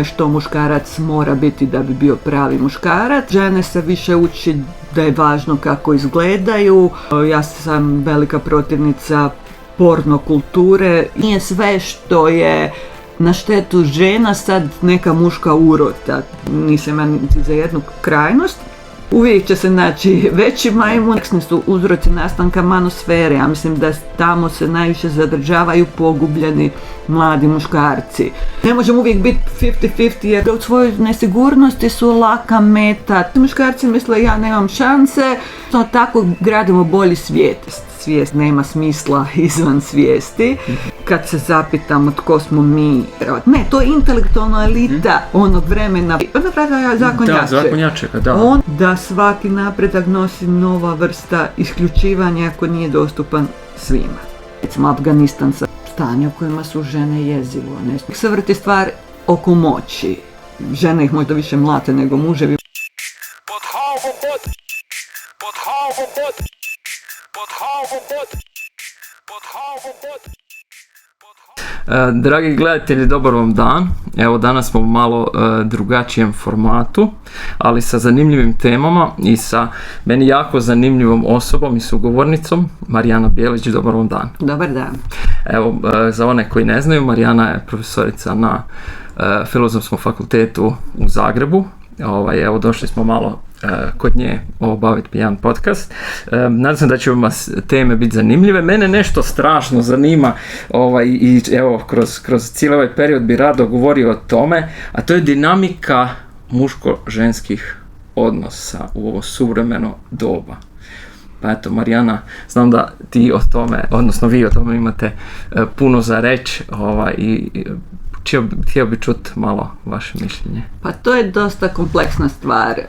što muškarac mora biti da bi bio pravi muškarac. Žene se više uči da je važno kako izgledaju. Ja sam velika protivnica porno kulture. Nije sve što je na štetu žena sad neka muška urota. Nisam ja niti za jednu krajnost. Uvijek će se naći veći majmun. Seksni su uzroci nastanka manosfere. Ja mislim da tamo se najviše zadržavaju pogubljeni mladi muškarci. Ne možemo uvijek biti 50-50 jer u svojoj nesigurnosti su laka meta. Muškarci misle ja nemam šanse. Tako gradimo bolji svijet. Svijest nema smisla izvan svijesti. Kad se zapitamo tko smo mi, ne, to je intelektualna elita onog vremena. Zakon jačega, da. Da svaki napredak nosi nova vrsta isključivanja ako nije dostupan svima. Recimo Afganistan sa stanje u kojima su žene jezivo. Se vrti stvar oko moći. Žene ih možda više mlate nego muževi. Dragi gledatelji, dobar vam dan. Evo danas smo u malo drugačijem formatu, ali sa zanimljivim temama i sa meni jako zanimljivom osobom i sugovornicom, Marijana Bijelić. Dobar vam dan. Dobar dan. Evo, za one koji ne znaju, Marijana je profesorica na Filozofskom fakultetu u Zagrebu. Evo, došli smo malo kod nje obaviti jedan podcast. Nadam se da će vam teme biti zanimljive. Mene nešto strašno zanima i evo kroz cijeli ovaj period bi rado govorio o tome, a to je dinamika muško-ženskih odnosa u ovo suvremeno doba. Pa eto, Marijana, znam da ti o tome, odnosno vi o tome imate puno za reći i htio bi čuti malo vaše mišljenje. Pa to je dosta kompleksna stvar.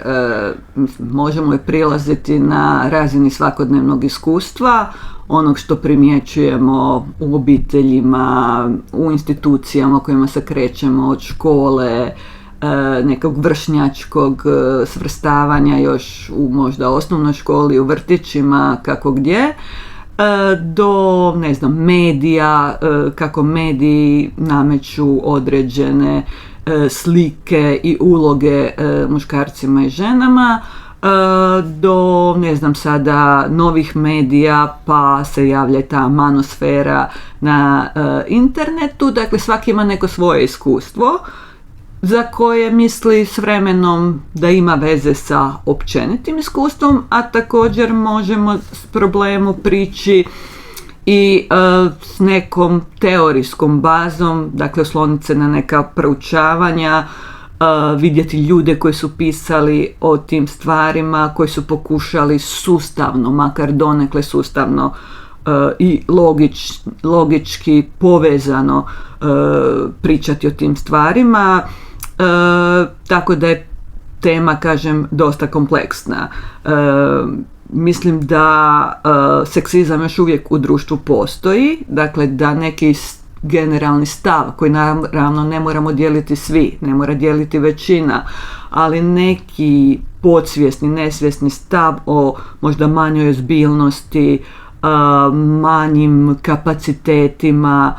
Možemo je prilaziti na razini svakodnevnog iskustva, onog što primjećujemo u obiteljima, u institucijama kojima se krećemo, od škole, nekog vršnjačkog svrstavanja još u možda osnovnoj školi, u vrtićima, kako gdje, do, ne znam, medija, kako mediji nameću određene slike i uloge muškarcima i ženama, do, ne znam, sada novih medija, pa se javlja ta manosfera na internetu. Dakle, svaki ima neko svoje iskustvo za koje misli s vremenom da ima veze sa općenitim iskustvom, a također možemo s problemu prići i s nekom teorijskom bazom, dakle osloniti se na neka proučavanja, vidjeti ljude koji su pisali o tim stvarima, koji su pokušali sustavno, makar donekle sustavno i logički povezano pričati o tim stvarima. Tako da je tema, kažem, dosta kompleksna. Mislim da seksizam još uvijek u društvu postoji, dakle da neki generalni stav koji naravno ne moramo dijeliti svi, ne mora dijeliti većina, ali neki podsvjesni, nesvjesni stav o možda manjoj ozbiljnosti, manjim kapacitetima,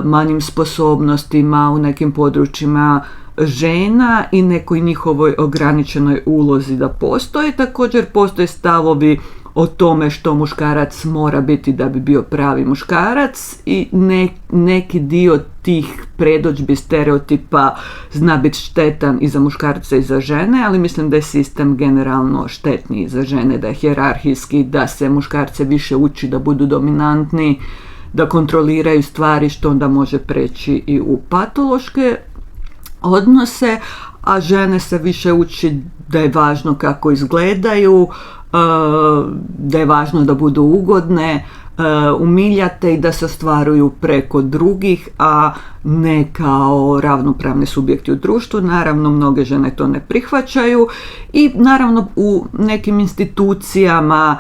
manjim sposobnostima u nekim područjima žena i nekoj njihovoj ograničenoj ulozi da postoji. Također postoje stavovi o tome što muškarac mora biti da bi bio pravi muškarac i neki dio tih predodžbi, stereotipa zna biti štetan i za muškarce i za žene, ali mislim da je sistem generalno štetniji za žene, da je hijerarhijski, da se muškarce više uči da budu dominantni, da kontroliraju stvari, što onda može preći i u patološke odnose, a žene se više uči da je važno kako izgledaju, da je važno da budu ugodne, umiljate i da se ostvaruju preko drugih, a ne kao ravnopravni subjekti u društvu. Naravno, mnoge žene to ne prihvaćaju i naravno u nekim institucijama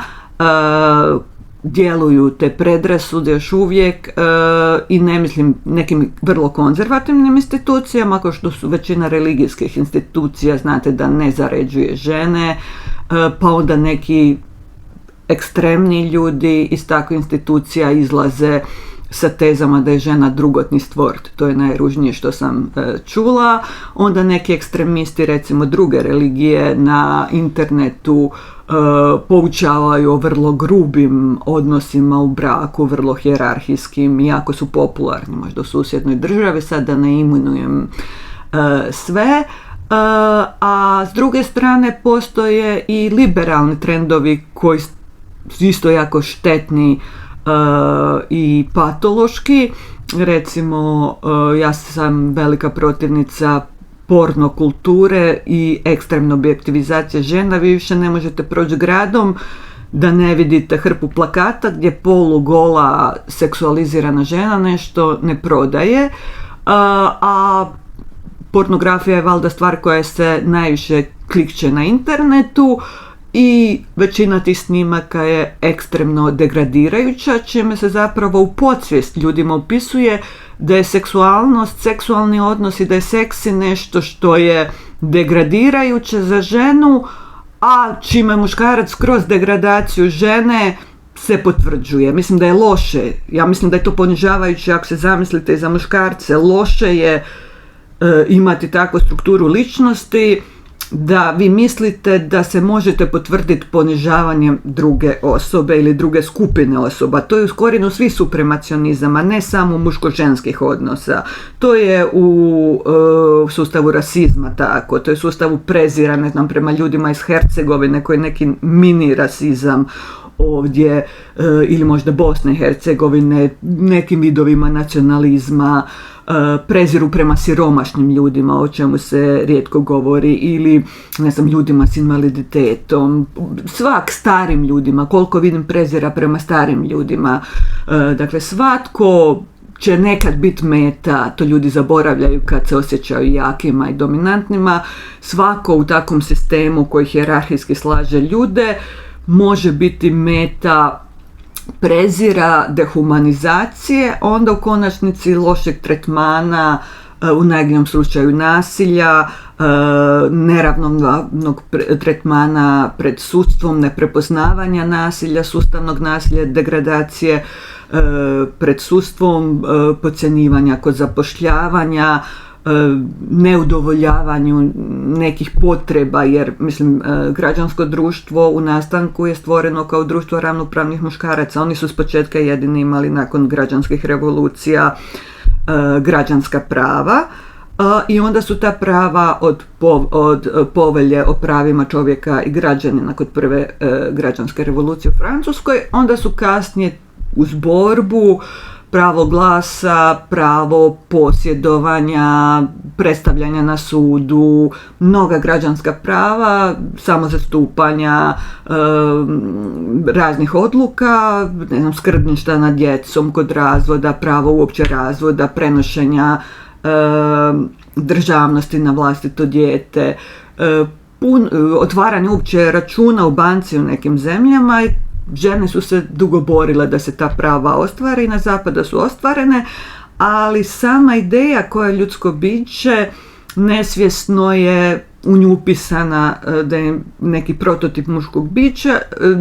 djeluju te predrasude još uvijek i ne mislim nekim vrlo konzervativnim institucijama, kao što su većina religijskih institucija, znate da ne zaređuje žene, pa onda neki ekstremni ljudi iz takvih institucija izlaze sa tezama da je žena drugotni stvor. To je najružnije što sam čula. Onda neki ekstremisti, recimo druge religije, na internetu poučavaju o vrlo grubim odnosima u braku, vrlo hijerarhijskim, iako su popularni možda u susjednoj državi, sad da ne imenujem sve. A s druge strane postoje i liberalni trendovi koji su isto jako štetni i patološki. Recimo, ja sam velika protivnica porno kulture i ekstremne objektivizacije žena. Vi više ne možete proći gradom da ne vidite hrpu plakata gdje polugola seksualizirana žena nešto ne prodaje, a pornografija je valjda stvar koja se najviše klikće na internetu i većina tih snimaka je ekstremno degradirajuća, čime se zapravo u podsvijest ljudima upisuje da je seksualnost, seksualni odnos i da je seksi nešto što je degradirajuće za ženu, a čime muškarac kroz degradaciju žene se potvrđuje. Mislim da je loše, ja mislim da je to ponižavajuće ako se zamislite i za muškarce. Loše je imati takvu strukturu ličnosti da vi mislite da se možete potvrditi ponižavanjem druge osobe ili druge skupine osoba. To je u korijenu svih supremacionizama, ne samo muško-ženskih odnosa. To je u sustavu rasizma tako, to je u sustavu prezira, prema ljudima iz Hercegovine koji je neki mini rasizam ovdje, ili možda Bosne i Hercegovine, nekim vidovima nacionalizma, preziru prema siromašnim ljudima, o čemu se rijetko govori, ili ne znam, ljudima s invaliditetom, starim ljudima, koliko vidim prezira prema starim ljudima. Dakle, svatko će nekad biti meta, to ljudi zaboravljaju kad se osjećaju jakima i dominantnima. Svako u takvom sistemu koji hijerarhijski slaže ljude može biti meta prezira, dehumanizacije, onda u konačnici lošeg tretmana, u najgorem slučaju nasilja, neravnomjernog tretmana pred sudstvom, neprepoznavanja nasilja, sustavnog nasilja, degradacije pred sudstvom, podcjenjivanja kod zapošljavanja, neudovoljavanju nekih potreba, jer mislim građansko društvo u nastanku je stvoreno kao društvo ravnopravnih muškaraca. Oni su s početka jedini imali nakon građanskih revolucija građanska prava, i onda su ta prava od povelje o pravima čovjeka i građanina kod prve građanske revolucije u Francuskoj, onda su kasnije uz borbu pravo glasa, pravo posjedovanja, predstavljanja na sudu, mnoga građanska prava, samozastupanja, raznih odluka, ne znam, skrbništva nad djecom kod razvoda, pravo uopće razvoda, prenošenja državnosti na vlastito dijete, otvaranje uopće računa u banci u nekim zemljama. Žene su se dugo borile da se ta prava ostvare i na zapadu su ostvarene, ali sama ideja koja je ljudsko biće nesvjesno je u nju upisana da je neki prototip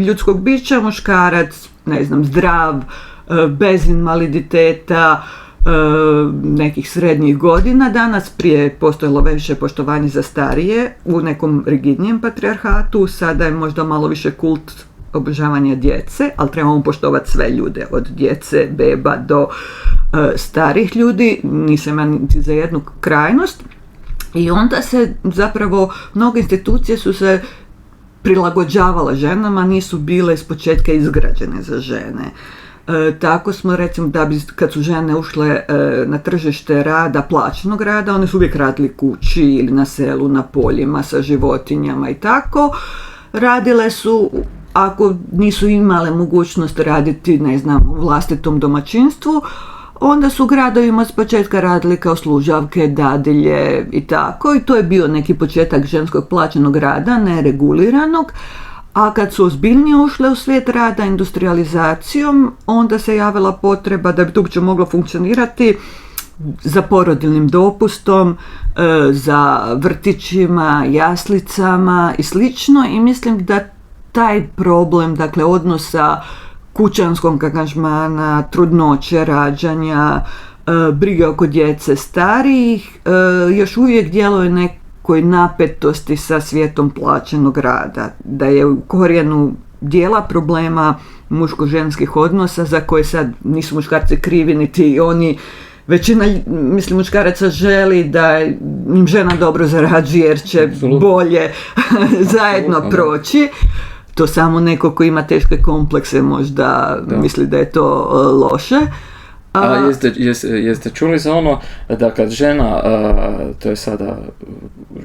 ljudskog bića, muškarac, ne znam, zdrav, bez invaliditeta, nekih srednjih godina. Danas prije postojalo više poštovanje za starije u nekom rigidnijem patrijarhatu, sada je možda malo više kult obožavanja djece, ali trebamo poštovati sve ljude, od djece, beba do starih ljudi, nisam ja niti za jednu krajnost. I onda se zapravo mnoge institucije su se prilagođavale ženama, nisu bile iz početka izgrađene za žene. Tako smo, recimo, da bi kad su žene ušle na tržište rada, plaćenog rada, one su uvijek radili kući ili na selu, na poljima sa životinjama i tako. Radile su, ako nisu imale mogućnost raditi, ne znam, u vlastitom domaćinstvu, onda su u gradovima s početka radili kao služavke, dadilje i tako. I to je bio neki početak ženskog plaćenog rada, nereguliranog. A kad su ozbiljnije ušle u svijet rada industrializacijom, onda se javila potreba da bi to uopće moglo funkcionirati za porodiljnim dopustom, za vrtićima, jaslicama i slično. I mislim da taj problem, dakle, odnosa kućanskog angažmana, trudnoće, rađanja, brige oko djece starijih, još uvijek djeluje nekoj napetosti sa svijetom plaćenog rada, da je u korijenu dijela problema muško-ženskih odnosa za koje sad nisu muškarci krivi niti oni. Većina, mislim, muškaraca želi da im žena dobro zarađuje jer će bolje zajedno proći. To samo neko ko ima teške komplekse možda misli da je to loše. Jeste čuli za ono da kad žena, to je sada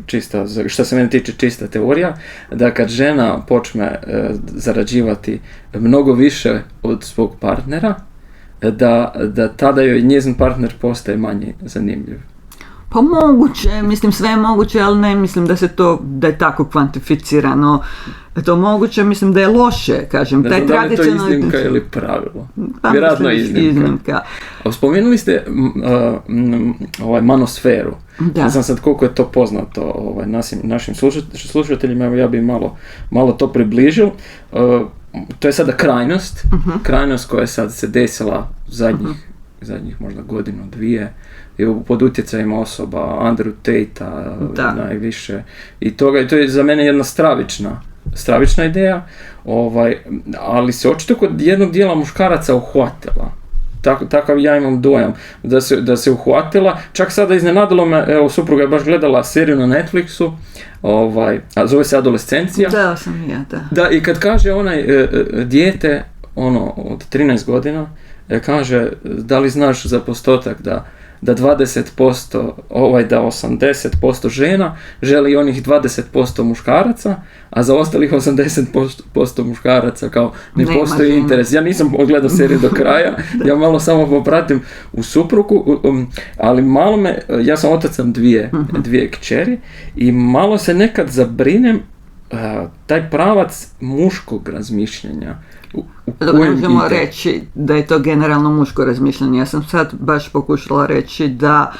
čista, što se mene tiče čista teorija, da kad žena počne zarađivati mnogo više od svog partnera, da tada joj njezin partner postaje manje zanimljiv. Pa moguće, mislim sve je moguće, ali ne mislim da je tako kvantificirano. To moguće, mislim da je loše, kažem. Ne znam da li je to iznimka ili pravilo. Pa vjerojatno iznimka. A spomenuli ste manosferu. Ne znam sad koliko je to poznato našim slušateljima, evo ja bi malo to približil. To je sada krajnost, krajnost koja sad se desila zadnjih možda godinu, dvije, je pod utjecajima osoba Andrew Tate-a najviše i toga, i to je za mene jedna stravična ideja, ali se očito kod jednog dijela muškaraca uhvatila. Takav ja imam dojam da se uhvatila, čak sada iznenadilo me, evo supruga je baš gledala seriju na Netflixu, a zove se Adolescencija. Da, sam i ja, da. Da, i kad kaže onaj dijete, od 13 godina, kaže, da li znaš za postotak da 20%, da 80% žena želi onih 20% muškaraca, a za ostalih 80% muškaraca kao ne postoji interes. Ja nisam gledao seriju do kraja, ja malo samo popratim u suprugu, ali malo ja sam otac dvije kćeri i malo se nekad zabrinem taj pravac muškog razmišljanja. Možemo reći da je to generalno muško razmišljanje. Ja sam sad baš pokušala reći da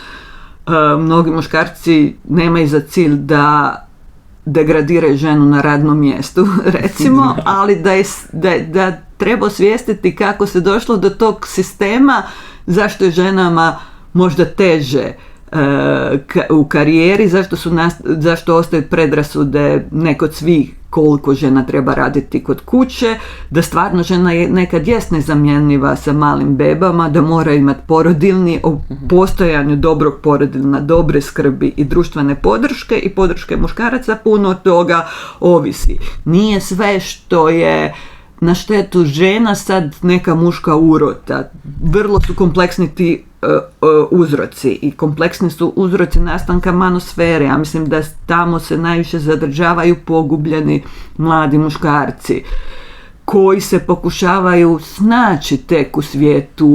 mnogi muškarci nemaju za cilj da degradiraju ženu na radnom mjestu, recimo, ali da treba osvijestiti kako se došlo do tog sistema, zašto je ženama možda teže u karijeri, zašto ostaju predrasude nekod svih koliko žena treba raditi kod kuće, da stvarno žena nekad jest nezamjenjiva sa malim bebama, da mora imati porodilni, o postojanju dobrog porodilna, dobre skrbi i društvene podrške i podrške muškaraca, puno od toga ovisi. Nije sve što je na štetu žena sad neka muška urota. Vrlo su kompleksni ti uzroci i kompleksni su uzroci nastanka manosfere. Ja mislim da tamo se najviše zadržavaju pogubljeni mladi muškarci koji se pokušavaju snaći tek u svijetu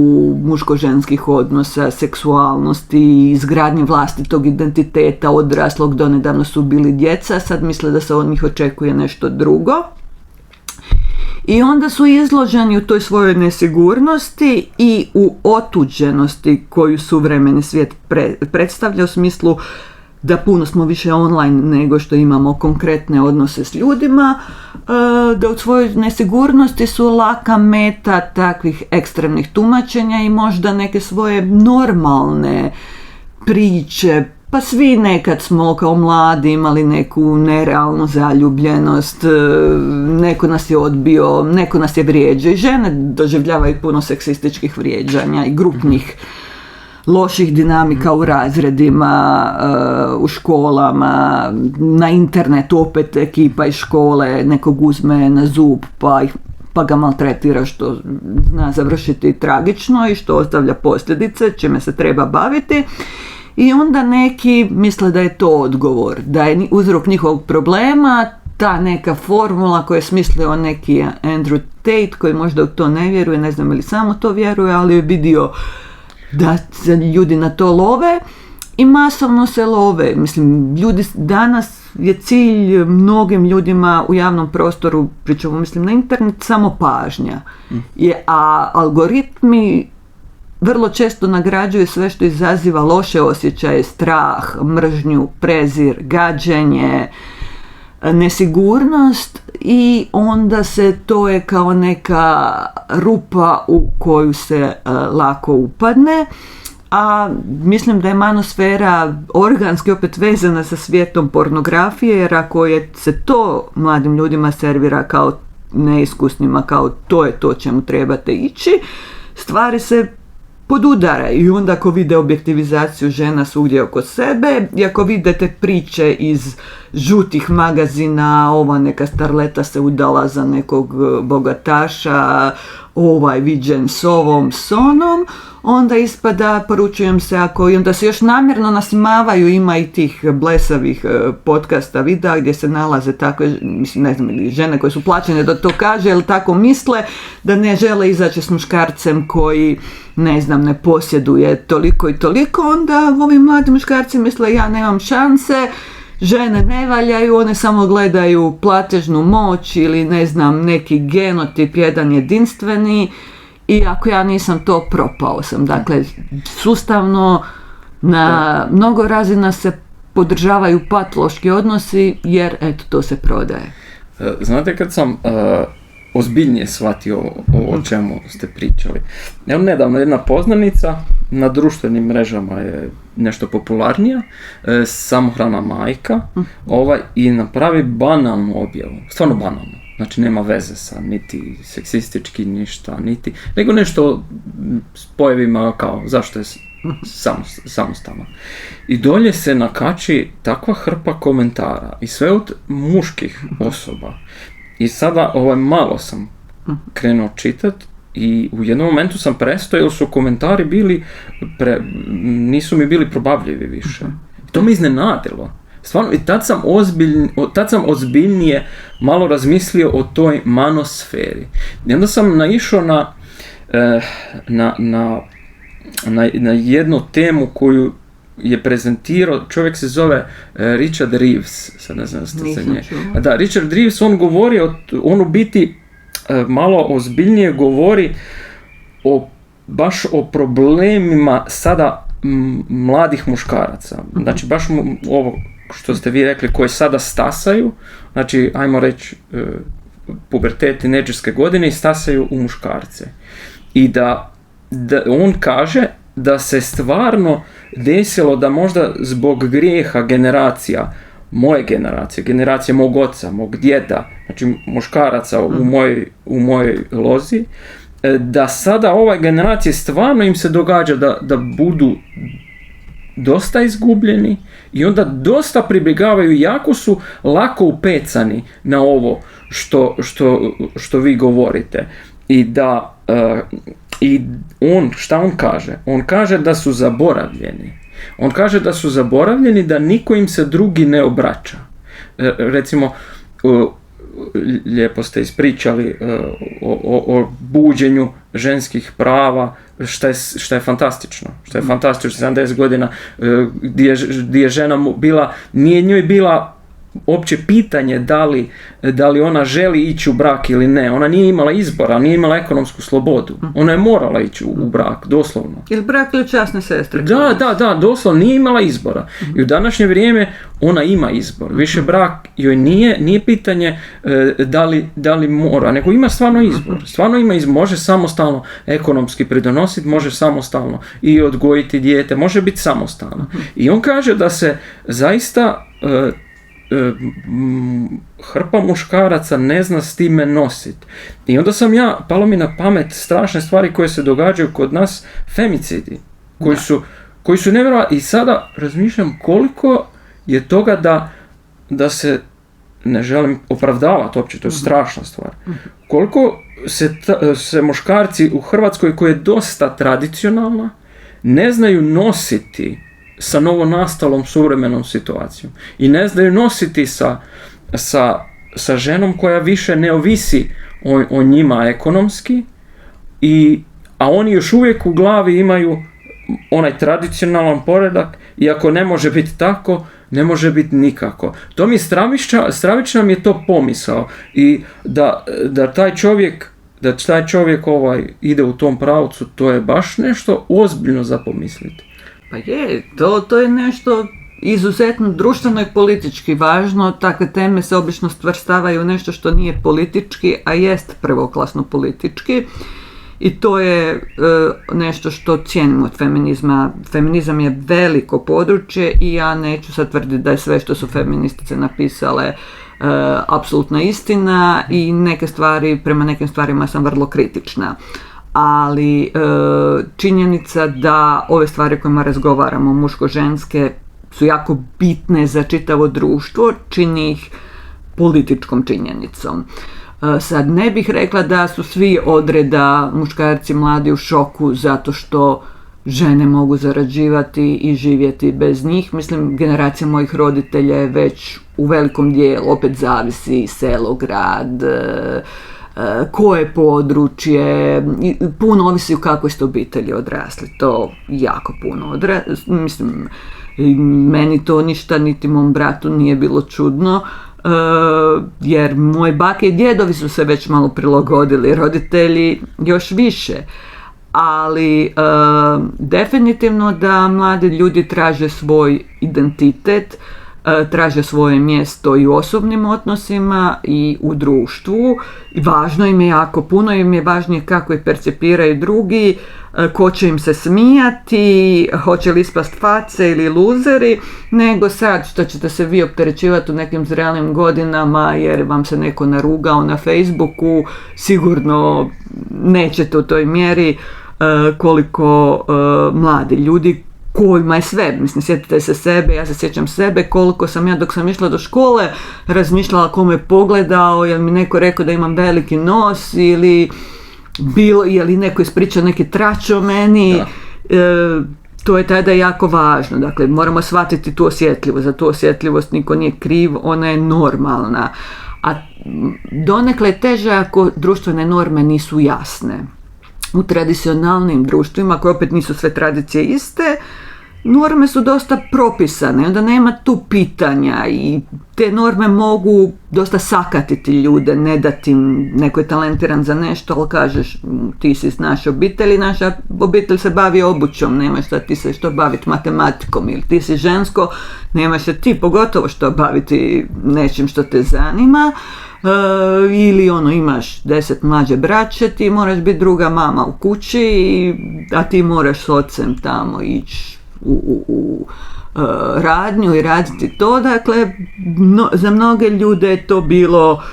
muško-ženskih odnosa, seksualnosti, izgradnje vlastitog identiteta, odraslog, donedavno su bili djeca, sad misle da se od njih očekuje nešto drugo. I onda su izloženi u toj svojoj nesigurnosti i u otuđenosti koju suvremeni svijet predstavlja, u smislu da puno smo više online nego što imamo konkretne odnose s ljudima, da u svojoj nesigurnosti su laka meta takvih ekstremnih tumačenja i možda neke svoje normalne priče. Pa svi nekad smo kao mladi imali neku nerealnu zaljubljenost, neko nas je odbio, neko nas je vrijeđao i žene doživljavaju puno seksističkih vrijeđanja i grupnih loših dinamika u razredima, u školama, na internetu opet ekipa iz škole nekog uzme na zub pa ga maltretira, što zna završiti tragično i što ostavlja posljedice čime se treba baviti. I onda neki misle da je to odgovor, da je uzrok njihovog problema ta neka formula koju je smislio neki Andrew Tate, koji možda u to ne vjeruje, ne znam ili samo to vjeruje, ali je vidio da se ljudi na to love i masovno se love. Mislim, danas je cilj mnogim ljudima u javnom prostoru, pričamo mislim na internet, samo pažnja. A algoritmi vrlo često nagrađuju sve što izaziva loše osjećaje, strah, mržnju, prezir, gađenje, nesigurnost i onda to je kao neka rupa u koju se lako upadne. A mislim da je manosfera organski opet vezana sa svijetom pornografije, jer ako se to mladim ljudima servira kao neiskusnima, kao to je to čemu trebate ići, stvari se podudaraju. I onda ako vide objektivizaciju žena svugdje oko sebe, i ako vidite priče iz žutih magazina, ova neka starleta se udala za nekog bogataša, viđen s ovom, s onom, onda ispada, poručujem se, i onda se još namjerno nasmijavaju, ima i tih blesavih podcasta, videa gdje se nalaze takve, mislim, ne znam, žene koje su plaćene da to kaže, ili tako misle da ne žele izaći s muškarcem koji, ne znam, ne posjeduje toliko i toliko, onda ovi mladi muškarci misle ja nemam šanse, žene ne valjaju, one samo gledaju platežnu moć ili ne znam, neki genotip, jedan jedinstveni, i ako ja nisam to, propao sam. Dakle, sustavno na mnogo razina se podržavaju patološki odnosi, jer eto, to se prodaje. Znate, kad sam ozbiljnije shvatio o čemu ste pričali. Evo, nedavno jedna poznanica na društvenim mrežama je nešto popularnija, samohrana majka, i napravi banalnu objavu, stvarno banalnu. Znači nema veze sa niti seksistički ništa, nego nešto s pojevima kao zašto je samostalno. I dolje se nakači takva hrpa komentara i sve od muških osoba. I sada malo sam krenuo čitati i u jednom momentu sam prestao jer su komentari bili, nisu mi bili probavljivi više. To me iznenadilo. Stvarno, i tad sam ozbiljnije malo razmislio o toj manosferi. I onda sam naišao na jednu temu koju je prezentirao, čovjek se zove Richard Reeves, sad ne znam ste se nje. Da, Richard Reeves, on u biti malo ozbiljnije govori baš o problemima sada mladih muškaraca. Znači baš ovo što ste vi rekli, koji sada stasaju, znači ajmo reći pubertet, tinejdžerske godine, i stasaju u muškarce. I da on kaže da se stvarno desilo da možda zbog grijeha moje generacije mog oca, mog djeda, znači muškaraca u mojoj lozi, da sada ove generacije stvarno im se događa da budu dosta izgubljeni i onda dosta pribjegavaju, jako su lako upecani na ovo što vi govorite. I da šta on kaže? On kaže da su zaboravljeni. On kaže da su zaboravljeni, da niko im se drugi ne obraća. Recimo, lijepo ste ispričali o buđenju ženskih prava, što je fantastično. Što je fantastično, 70 godina gdje je žena bila, nije njoj bila opće pitanje da li ona želi ići u brak ili ne. Ona nije imala izbora, nije imala ekonomsku slobodu. Ona je morala ići u brak, doslovno. Ili brak ili časne sestre. Da, doslovno, nije imala izbora. I u današnje vrijeme ona ima izbor. Više brak joj nije pitanje da li mora, nego ima stvarno izbor. Stvarno ima izbor, može samostalno ekonomski pridonositi, može samostalno i odgojiti dijete, može biti samostalno. I on kaže da se zaista hrpa muškaraca ne zna s time nositi. I onda palo mi na pamet strašne stvari koje se događaju kod nas, femicidi, koji su nevjerojatni. I sada razmišljam koliko je toga da se, ne želim opravdavati uopće, to je strašna stvar. Koliko se muškarci u Hrvatskoj, koja je dosta tradicionalna, ne znaju nositi sa novonastalom suvremenom situacijom. I ne znaju nositi sa ženom koja više ne ovisi o njima ekonomski, a oni još uvijek u glavi imaju onaj tradicionalan poredak, i ako ne može biti tako, ne može biti nikako. To mi stravična mi je to pomisao, i da taj čovjek ide u tom pravcu, to je baš nešto ozbiljno za pomisliti. Pa je, to je nešto izuzetno društveno i politički važno. Takve teme se obično stvrstavaju u nešto što nije politički, a jest prvoklasno politički. I to je nešto što cijenimo od feminizma. Feminizam je veliko područje i ja neću sad tvrditi da je sve što su feministice napisale apsolutna istina i prema nekim stvarima sam vrlo kritična. Ali činjenica da ove stvari o kojima razgovaramo, muško-ženske, su jako bitne za čitavo društvo, čini ih političkom činjenicom. Sad ne bih rekla da su svi odreda muškarci mladi u šoku zato što žene mogu zarađivati i živjeti bez njih. Mislim, generacija mojih roditelja je već u velikom dijelu, opet zavisi selo, grad, koje područje, puno ovisi u kakvoj ste obitelji odrasli, to jako puno mislim, meni to ništa, niti mom bratu nije bilo čudno, jer moje bake i djedovi su se već malo prilagodili, roditelji još više, ali definitivno da mladi ljudi traže svoj identitet, traže svoje mjesto i u osobnim odnosima i u društvu. Važno im je jako, puno im je važnije kako ih percepiraju drugi, ko će im se smijati, hoće li ispast face ili luzeri, nego sad što ćete se vi opterećivati u nekim zrelim godinama jer vam se neko narugao na Facebooku, sigurno nećete u toj mjeri koliko mladi ljudi kojima je sve, mislim, sjetite se sebe, ja se sjećam sebe, koliko sam ja dok sam išla do škole razmišljala ko me pogledao, jel mi neko rekao da imam veliki nos ili je li neko ispričao neki trač o meni, to je tada jako važno, dakle moramo shvatiti tu osjetljivost, za tu osjetljivost niko nije kriv, ona je normalna, a donekle je teže ako društvene norme nisu jasne. U tradicionalnim društvima, koje opet nisu sve tradicije iste, norme su dosta propisane, onda nema tu pitanja i te norme mogu dosta sakatiti ljude, ne dati im, neko je talentiran za nešto, ali kažeš ti si iz naše obitelji, naša obitelj se bavi obućom, nemaš šta ti se što baviti matematikom, ili ti si žensko, nemaš se ti pogotovo što baviti nečim što te zanima. Ili imaš 10 mlađe braće, ti moraš biti druga mama u kući, a ti moraš s ocem tamo ići u radnju i raditi to. Dakle, za mnoge ljude je to bilo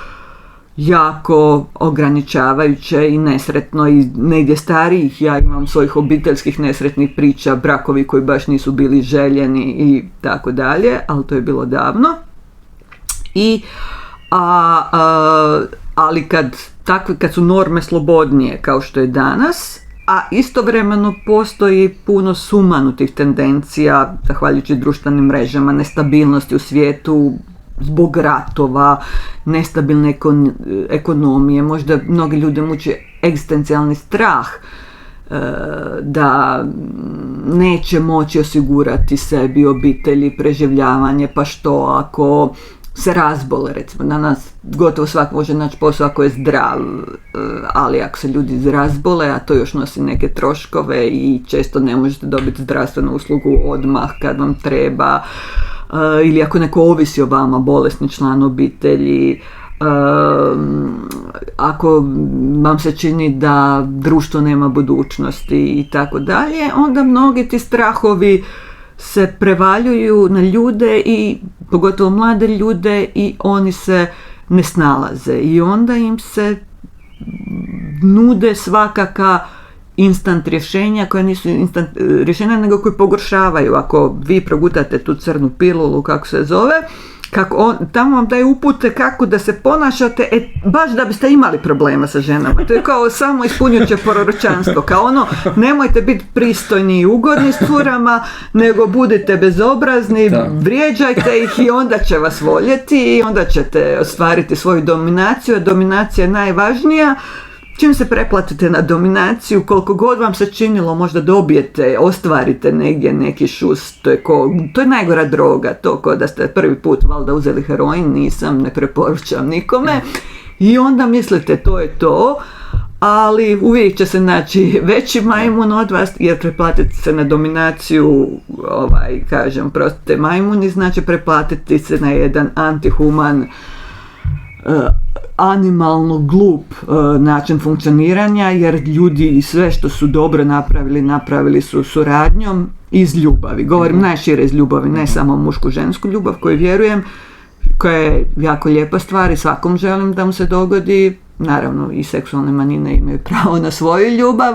jako ograničavajuće i nesretno i negdje starijih, ja imam svojih obiteljskih nesretnih priča, brakovi koji baš nisu bili željeni i tako dalje, ali to je bilo davno. Ali kad su norme slobodnije kao što je danas, a istovremeno postoji puno sumanutih tendencija, zahvaljujući društvenim mrežama, nestabilnosti u svijetu, zbog ratova, nestabilne ekonomije, možda mnogi ljudi muči egzistencijalni strah da neće moći osigurati sebi, obitelji, preživljavanje, pa što ako se razbole, recimo danas gotovo svak može naći posao ako je zdrav, ali ako se ljudi razbole, a to još nosi neke troškove i često ne možete dobiti zdravstvenu uslugu odmah kad vam treba, ili ako neko ovisi o vama, bolesni član obitelji, ako vam se čini da društvo nema budućnosti i tako dalje, onda mnogi ti strahovi se prevaljuju na ljude i pogotovo mlade ljude i oni se ne snalaze i onda im se nude svakaka instant rješenja koja nisu instant rješenja nego koji pogoršavaju. Ako vi progutate tu crnu pilulu, kako se zove, tamo vam daju upute kako da se ponašate, baš da biste imali problema sa ženama. To je kao samo ispunjuće proročanstvo, kao nemojte biti pristojni i ugodni s curama, nego budite bezobrazni, vrijeđajte ih i onda će vas voljeti i onda ćete ostvariti svoju dominaciju, a dominacija je najvažnija. Čim se preplatite na dominaciju, koliko god vam se činilo, možda dobijete, ostvarite negdje neki šus, to je najgora droga, to ko da ste prvi put valjda uzeli heroin, nisam, ne preporučam nikome, i onda mislite to je to, ali uvijek će se naći veći majmun od vas, jer preplatiti se na dominaciju, kažem, prostite majmuni, znači preplatiti se na jedan antihuman, animalno glup način funkcioniranja, jer ljudi i sve što su dobro napravili su suradnjom iz ljubavi. Govorim najšire iz ljubavi, ne samo mušku-žensku ljubav koju vjerujem, koja je jako lijepa stvar i svakom želim da mu se dogodi. Naravno i seksualne manjine imaju pravo na svoju ljubav.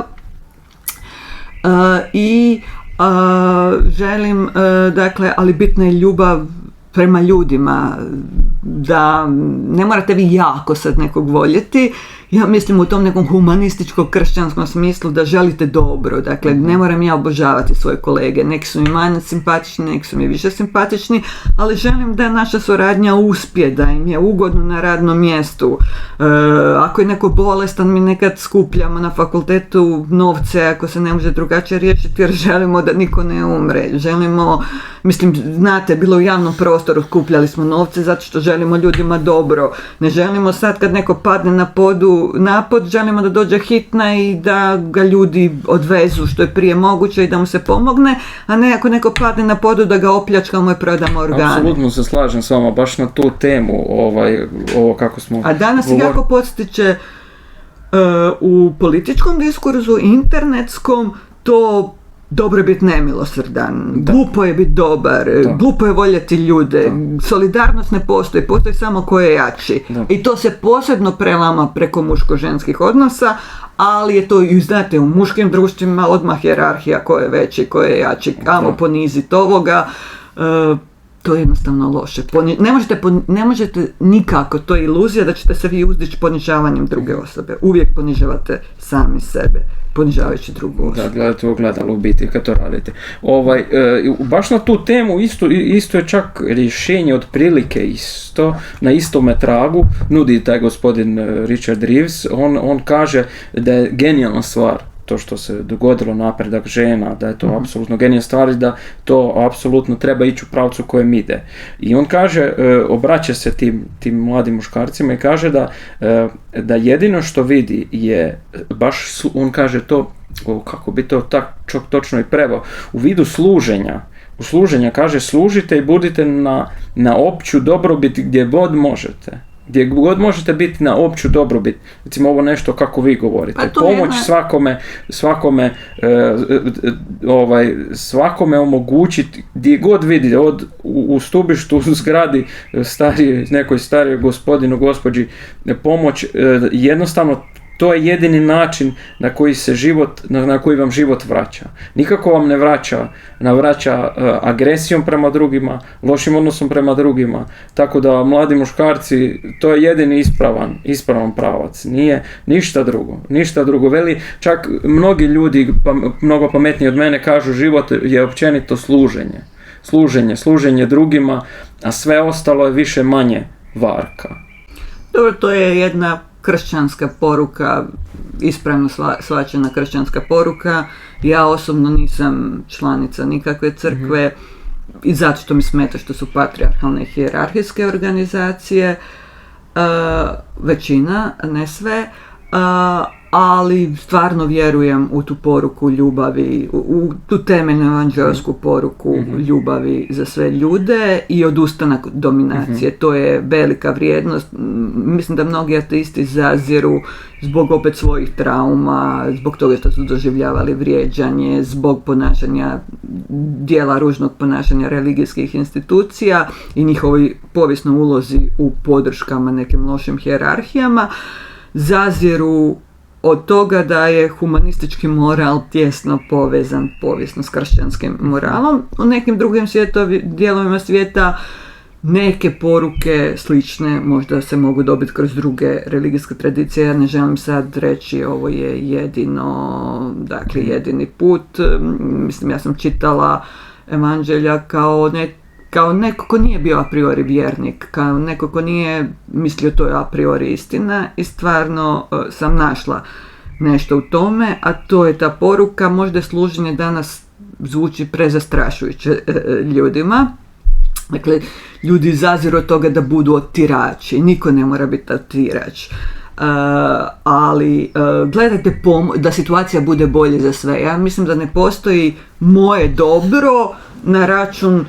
Želim, dakle, ali bitna je ljubav prema ljudima, da ne morate vi jako sad nekog voljeti. Ja mislim u tom nekom humanističko-kršćanskom smislu da želite dobro. Dakle, ne moram ja obožavati svoje kolege. Neki su mi manje simpatični, neki su mi više simpatični, ali želim da naša suradnja uspije, da im je ugodno na radnom mjestu. Ako je neko bolestan, mi nekad skupljamo na fakultetu novce ako se ne može drugačije riješiti, jer želimo da niko ne umre. Želimo, mislim, znate, bilo u javnom prostoru, skupljali smo novce zato što želimo ljudima dobro. Ne želimo sad kad neko padne na pod, želimo da dođe hitna i da ga ljudi odvezu što je prije moguće i da mu se pomogne, a ne ako neko padne na podu da ga opljačkamo i prodamo organe. Apsolutno se slažem s vama, baš na tu temu, ovo kako smo A danas se jako postiče u političkom diskursu, internetskom, to dobro je biti nemilosrdan, glupo je biti dobar, glupo je voljeti ljude, solidarnost ne postoji, postoji samo ko je jači. I to se posebno prelama preko muško-ženskih odnosa, ali je to i, znate, u muškim društvima odmah hijerarhija ko je veći, ko je jači, kamo poniziti ovoga. To je jednostavno loše. Ne možete nikako, to je iluzija da ćete se vi uzdići ponižavanjem druge osobe. Uvijek ponižavate sami sebe, ponižavajući drugu osobu. Da, gledate ogledalo u biti kad to radite. Baš na tu temu isto je čak rješenje otprilike isto, na istome tragu nudi taj gospodin Richard Reeves. On kaže da je genijalna stvar to što se dogodilo, napredak žena, da je to apsolutno genijalna stvar i da to apsolutno treba ići u pravcu kojem ide. I on kaže, obraća se tim mladim muškarcima i kaže da jedino što vidi je, baš on kaže to, kako bi to točno i preveo, u vidu služenja. U služenja kaže, služite i budite na opću dobrobit gdje god možete. Gdje god možete biti na opću dobrobit, recimo ovo nešto kako vi govorite, pomoć svakome omogućiti gdje god vidite, u stubištu, u zgradi nekoj starijoj gospodinu, gospođi, pomoć, jednostavno to je jedini način na koji vam život vraća. Nikako vam ne vraća agresijom prema drugima, lošim odnosom prema drugima. Tako da mladi muškarci, to je jedini ispravan pravac. Nije ništa drugo. Veli, čak mnogi ljudi, mnogo pametniji od mene, kažu život je općenito služenje drugima, a sve ostalo je više manje varka. Dobro, to je jedna kršćanska poruka, ispravno shvaćena kršćanska poruka. Ja osobno nisam članica nikakve crkve i zato što mi smeta što su patrijarhalne i hijerarhijske organizacije, većina, ne sve, ali stvarno vjerujem u tu poruku ljubavi, u tu temeljnu evanđelsku poruku ljubavi za sve ljude i odustanak dominacije. To je velika vrijednost. Mislim da mnogi ateisti zaziru zbog opet svojih trauma, zbog toga što su doživljavali vrijeđanje, zbog dijela ružnog ponašanja religijskih institucija i njihovoj povijesnoj ulozi u podrškama nekim lošim hijerarhijama. Zaziru od toga da je humanistički moral tjesno povezan povijesno s kršćanskim moralom. U nekim drugim dijelovima svijeta neke poruke slične možda se mogu dobiti kroz druge religijske tradicije. Ja ne želim sad reći ovo je jedini put. Mislim, ja sam čitala evanđelja kao neko ko nije bio a priori vjernik, kao neko ko nije mislio to je a priori istina i stvarno sam našla nešto u tome, a to je ta poruka. Možda služenje danas zvuči prezastrašujuće ljudima. Dakle, ljudi zaziru od toga da budu otirači. Niko ne mora biti otirač. ali gledajte da situacija bude bolje za sve. Ja mislim da ne postoji moje dobro na račun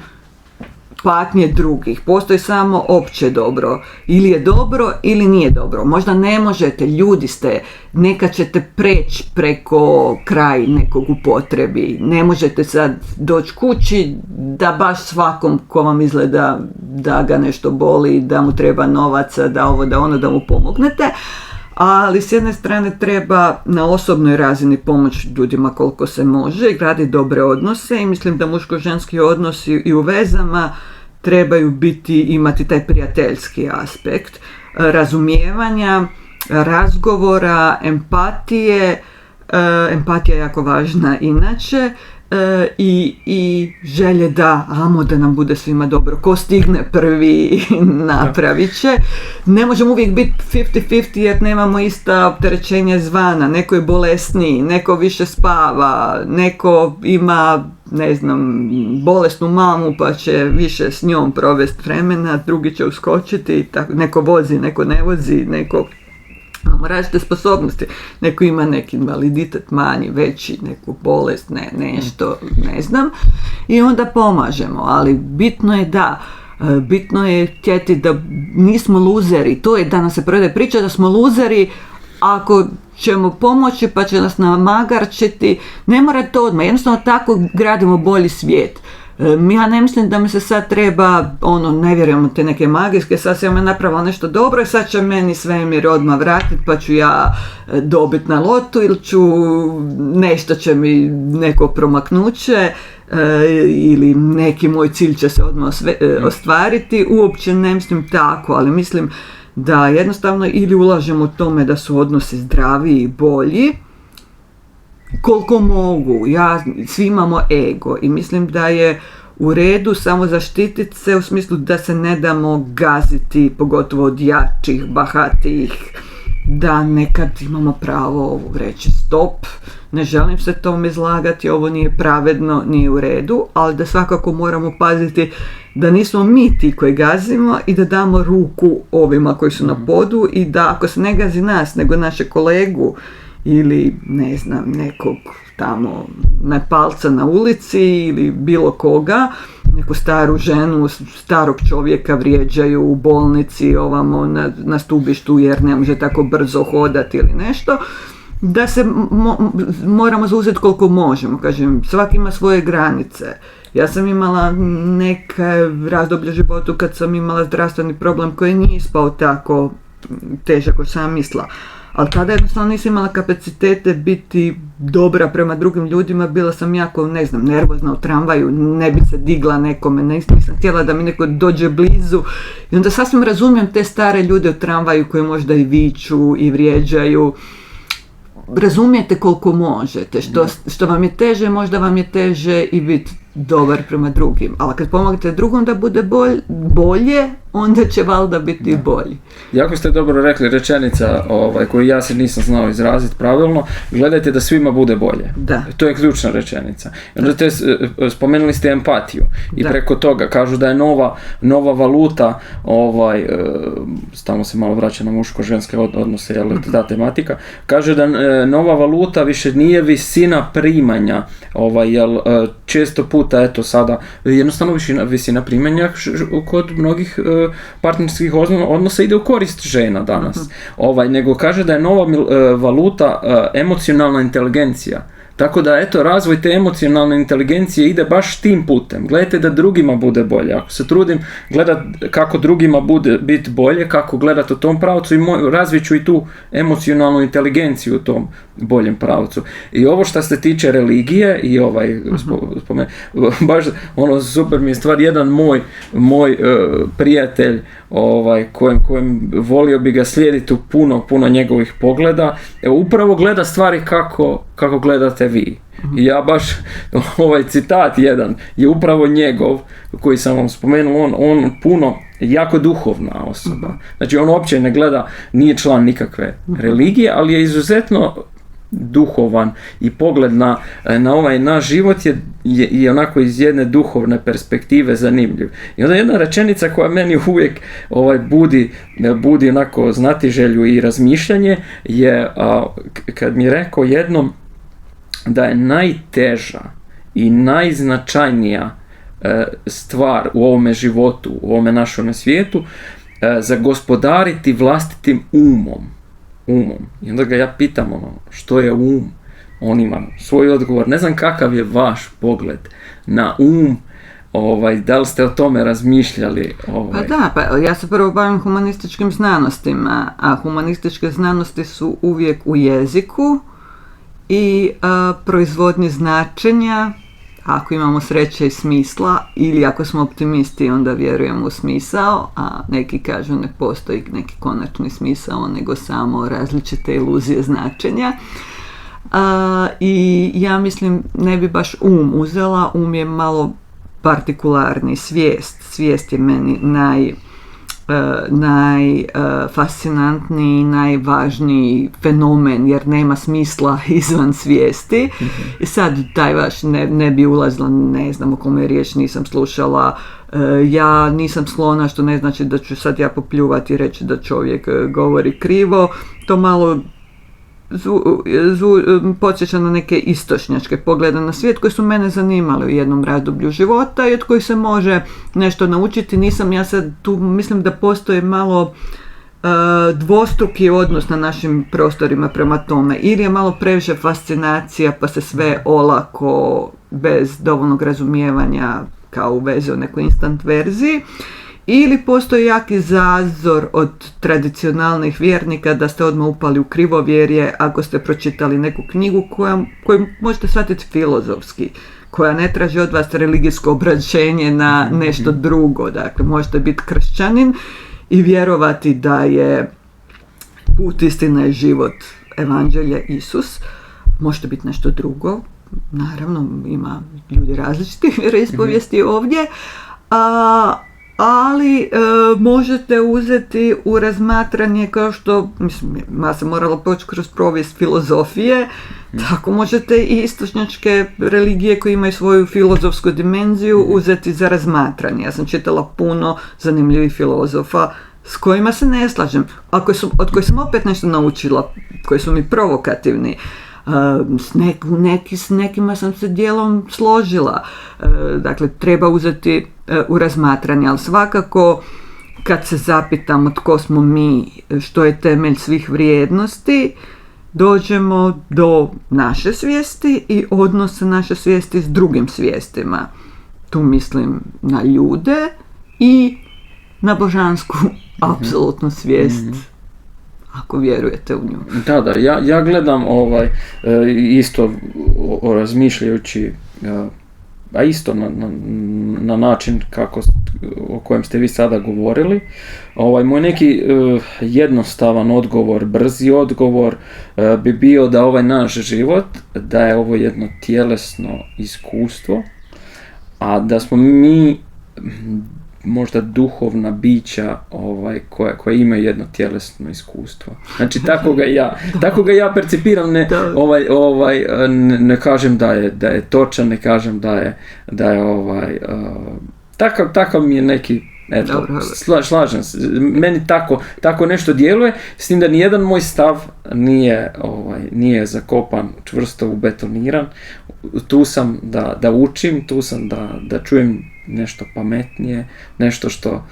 patnje drugih. Postoji samo opće dobro. Ili je dobro ili nije dobro. Možda ne možete, ljudi ste, nekad ćete preći preko kraj nekog u potrebi. Ne možete sad doći kući da baš svakom ko vam izgleda da ga nešto boli, da mu treba novaca, da ovo, da ono, da mu pomognete. Ali s jedne strane treba na osobnoj razini pomoći ljudima koliko se može i graditi dobre odnose i mislim da muško-ženski odnosi i u vezama trebaju imati taj prijateljski aspekt razumijevanja, razgovora, empatije. Empatija je jako važna inače i želje da nam bude svima dobro. Ko stigne prvi napravit će. Ne možemo uvijek biti 50-50 jer nemamo ista opterećenja izvana. Neko je bolesniji, neko više spava, neko ima bolesnu mamu pa će više s njom provesti vremena, drugi će uskočiti, neko vozi, neko ne vozi, neko imamo različite sposobnosti, neko ima neki invaliditet manji, veći, neku bolest, nešto, ne znam, i onda pomažemo, ali bitno je htjeti da nismo luzeri, to je da nam se prodaje priča da smo luzeri ako ćemo pomoći pa će nas namagarčiti, ne mora to odmah, jednostavno tako gradimo bolji svijet. Ja ne mislim da mi se sad treba, ne vjerujem u te neke magijske, sad sam ja napravila nešto dobro i sad će meni svemir odmah vratiti pa ću ja dobiti na lotu ili nešto će mi neko promaknuće ili neki moj cilj će se odmah ostvariti. Uopće ne mislim tako, ali mislim da jednostavno ili ulažemo u tome da su odnosi zdraviji i bolji, koliko mogu. Svi imamo ego i mislim da je u redu samo zaštititi se u smislu da se ne damo gaziti, pogotovo od jačih, bahatijih, da nekad imamo pravo reći stop, ne želim se tome izlagati, ovo nije pravedno, nije u redu, ali da svakako moramo paziti da nismo mi ti koji gazimo i da damo ruku ovima koji su na podu i da ako se ne gazi nas, nego naše kolegu ili nekog tamo Nepalca na ulici ili bilo koga, neku staru ženu, starog čovjeka vrijeđaju u bolnici ovamo na stubištu jer ne može tako brzo hodati ili nešto, da se moramo zauzeti koliko možemo. Kažem, svaki ima svoje granice. Ja sam imala neke razdoblje životu kad sam imala zdravstveni problem koji nije ispao tako težak kao sam mislila. Ali tada jednostavno nisam imala kapacitete biti dobra prema drugim ljudima, bila sam jako, nervozna u tramvaju, ne bi se digla nekome, nisam htjela da mi neko dođe blizu. I onda sasvim razumijem te stare ljude u tramvaju koji možda i viču i vrijeđaju. Razumijete koliko možete, što vam je teže, možda vam je teže i biti dobar prema drugim, ali kad pomognete drugom da bude bolje, onda će valjda biti i bolji. Jako ste dobro rekli, rečenica koju ja se nisam znao izraziti pravilno, gledajte da svima bude bolje. Da. To je ključna rečenica. Onda spomenuli ste empatiju i preko toga kažu da je nova valuta, stalno se malo vraća na muško-ženske odnose, jel ta tematika, kaže da nova valuta više nije visina primanja, jel često puta, eto sada, jednostavno visina primanja kod mnogih partnerskih odnosa ide u korist žena danas. Nego kaže da je nova valuta emocionalna inteligencija. Tako da, eto, razvoj te emocionalne inteligencije ide baš tim putem. Gledajte da drugima bude bolje. Ako se trudim gledati kako drugima bude biti bolje, kako gledati u tom pravcu i razvit ću i tu emocionalnu inteligenciju u tom boljem pravcu. I ovo što se tiče religije i baš super mi je stvar, jedan moj prijatelj kojem volio bi ga slijediti u puno njegovih pogleda, upravo gleda stvari kako gledate vi. I ja baš, ovaj citat jedan je upravo njegov, koji sam vam spomenuo, on puno, jako duhovna osoba. Znači on uopće ne gleda, nije član nikakve religije, ali je izuzetno duhovan i pogled na ovaj naš život je onako iz jedne duhovne perspektive zanimljiv. I onda jedna rečenica koja meni uvijek budi onako znatiželju i razmišljanje je kad mi je rekao jednom da je najteža i najznačajnija stvar u ovome životu, u ovome našem svijetu, zagospodariti vlastitim umom. I onda ga ja pitam što je um? On ima svoj odgovor. Ne znam kakav je vaš pogled na um, da li ste o tome razmišljali? Pa ja se prvo bavim humanističkim znanostima, a humanističke znanosti su uvijek u jeziku i proizvodnji značenja, ako imamo sreće i smisla, ili ako smo optimisti onda vjerujemo u smisao, a neki kažu ne postoji neki konačni smisao, nego samo različite iluzije značenja. I ja mislim, ne bi baš uzela, je malo partikularni, svijest je meni najfascinantniji, najvažniji fenomen, jer nema smisla izvan svijesti. I sad taj vaš ne bi ulazila, ne znam o kome je riječ, nisam slušala, ja nisam slona, što ne znači da ću sad ja popljuvati i reći da čovjek govori krivo, to malo podsjeća na neke istočnjačke poglede na svijet koji su mene zanimali u jednom razdoblju života i od kojih se može nešto naučiti. Nisam ja sad tu, mislim da postoji malo dvostruki odnos na našim prostorima prema tome. Ili je malo previše fascinacija pa se sve olako bez dovoljnog razumijevanja kao u vezi o nekoj instant verziji. Ili postoji jaki zazor od tradicionalnih vjernika da ste odmah upali u krivovjerje ako ste pročitali neku knjigu koju možete shvatiti filozofski, koja ne traži od vas religijsko obraćenje na nešto drugo. Dakle, možete biti kršćanin i vjerovati da je put, istina i život evanđelje Isus. Možete biti nešto drugo. Naravno, ima ljudi različitih vjeroispovijesti ovdje. Ali možete uzeti u razmatranje kao što, mislim, ja sam morala poći kroz povijest filozofije, tako možete i istočnjačke religije koje imaju svoju filozofsku dimenziju uzeti za razmatranje. Ja sam čitala puno zanimljivih filozofa s kojima se ne slažem, od kojih sam opet nešto naučila, koji su mi provokativni. S nekima sam se dijelom složila. Dakle, treba uzeti u razmatranje, ali svakako kad se zapitamo tko smo mi, što je temelj svih vrijednosti, dođemo do naše svijesti i odnose naše svijesti s drugim svijestima. Tu mislim na ljude i na božansku apsolutnu svijest. Ako vjerujete u nju. Da, ja gledam isto razmišljajući, a isto na način o kojem ste vi sada govorili. Moj neki jednostavan odgovor, brzi odgovor bi bio da ovaj naš život, da je ovo jedno tjelesno iskustvo, a da smo mi možda duhovna bića koja imaju jedno tjelesno iskustvo. Znači tako ga ja percipiram, ne kažem da je točan, ne kažem da je takav mi je neki, eto, slažem se, meni tako nešto djeluje, s tim da nijedan moj stav nije zakopan, čvrsto ubetoniran. Tu sam da učim, tu sam da čujem nešto pametnije, nešto što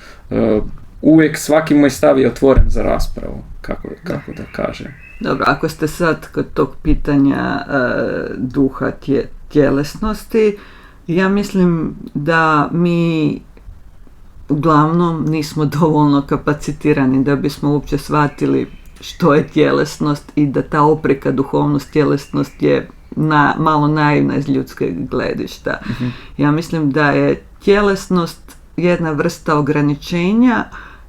uvijek svaki moj stav je otvoren za raspravu, kako da kažem. Dobro, ako ste sad kod tog pitanja duha tjelesnosti, ja mislim da mi uglavnom nismo dovoljno kapacitirani da bismo uopće shvatili što je tjelesnost i da ta opreka duhovnost, tjelesnost je malo naivna iz ljudskog gledišta. Ja mislim da je tjelesnost jedna vrsta ograničenja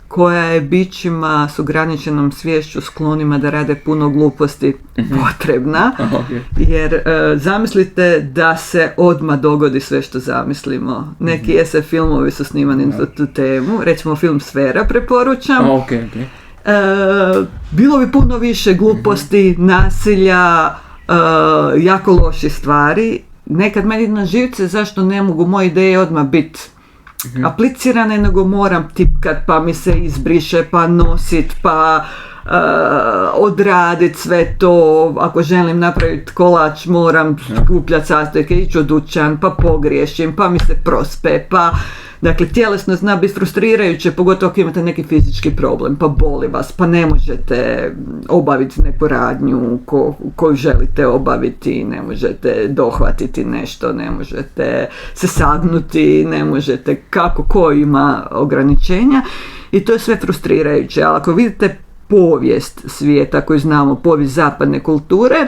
koja je bićima s ograničenom sviješću sklonima da rade puno gluposti potrebna. Jer zamislite da se odmah dogodi sve što zamislimo. Neki SF filmovi su snimani za tu temu. Recimo film Sfera preporučam. Bilo bi puno više gluposti, nasilja, jako loše stvari. Nekad meni na živce zašto ne mogu moje ideje odmah biti aplicirane, nego moram tipkat, pa mi se izbriše, pa nosit, pa odraditi sve to. Ako želim napraviti kolač, moram skupljati sastojke, ići u dućan, pa pogriješim, pa mi se prospe, pa... Dakle, tjelesno zna biti frustrirajuće, pogotovo ako imate neki fizički problem, pa boli vas, pa ne možete obaviti neku radnju koju želite obaviti, ne možete dohvatiti nešto, ne možete se sagnuti, ne možete ko ima ograničenja i to je sve frustrirajuće. Ali ako vidite povijest svijeta koju znamo, povijest zapadne kulture,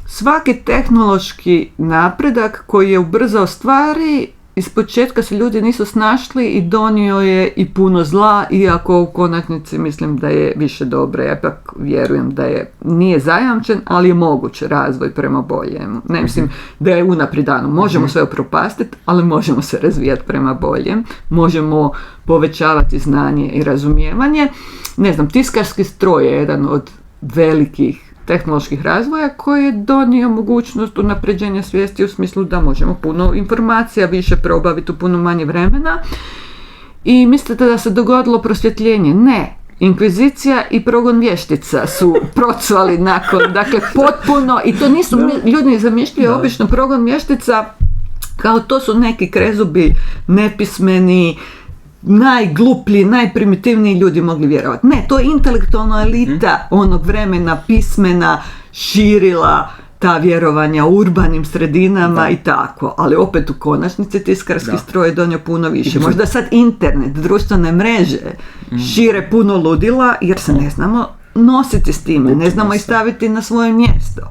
svaki tehnološki napredak koji je ubrzao stvari, iz početka se ljudi nisu snašli i donio je i puno zla, iako u konačnici mislim da je više dobro. Ja ipak vjerujem da nije zajamčen, ali je moguć razvoj prema boljem. Ne mislim da je unaprijed dano. Možemo sve upropastiti, ali možemo se razvijati prema boljem. Možemo povećavati znanje i razumijevanje. Ne znam, tiskarski stroj je jedan od velikih tehnoloških razvoja koji je donio mogućnost unapređenja svijesti u smislu da možemo puno informacija više probaviti u puno manje vremena. I mislite da se dogodilo prosvjetljenje? Ne. Inkvizicija i progon vještica su procvali nakon, dakle potpuno, i to nisu ljudi zamišljaju obično progon vještica kao to su neki krezubi, nepismeni, najgluplji, najprimitivniji ljudi mogli vjerovati. Ne, to je intelektualna elita onog vremena, pismena, širila ta vjerovanja u urbanim sredinama i tako. Ali opet u konačnici tiskarski stroj je donio puno više. Možda sad internet, društvene mreže šire puno ludila jer se ne znamo nositi s time, ne znamo ih staviti na svoje mjesto.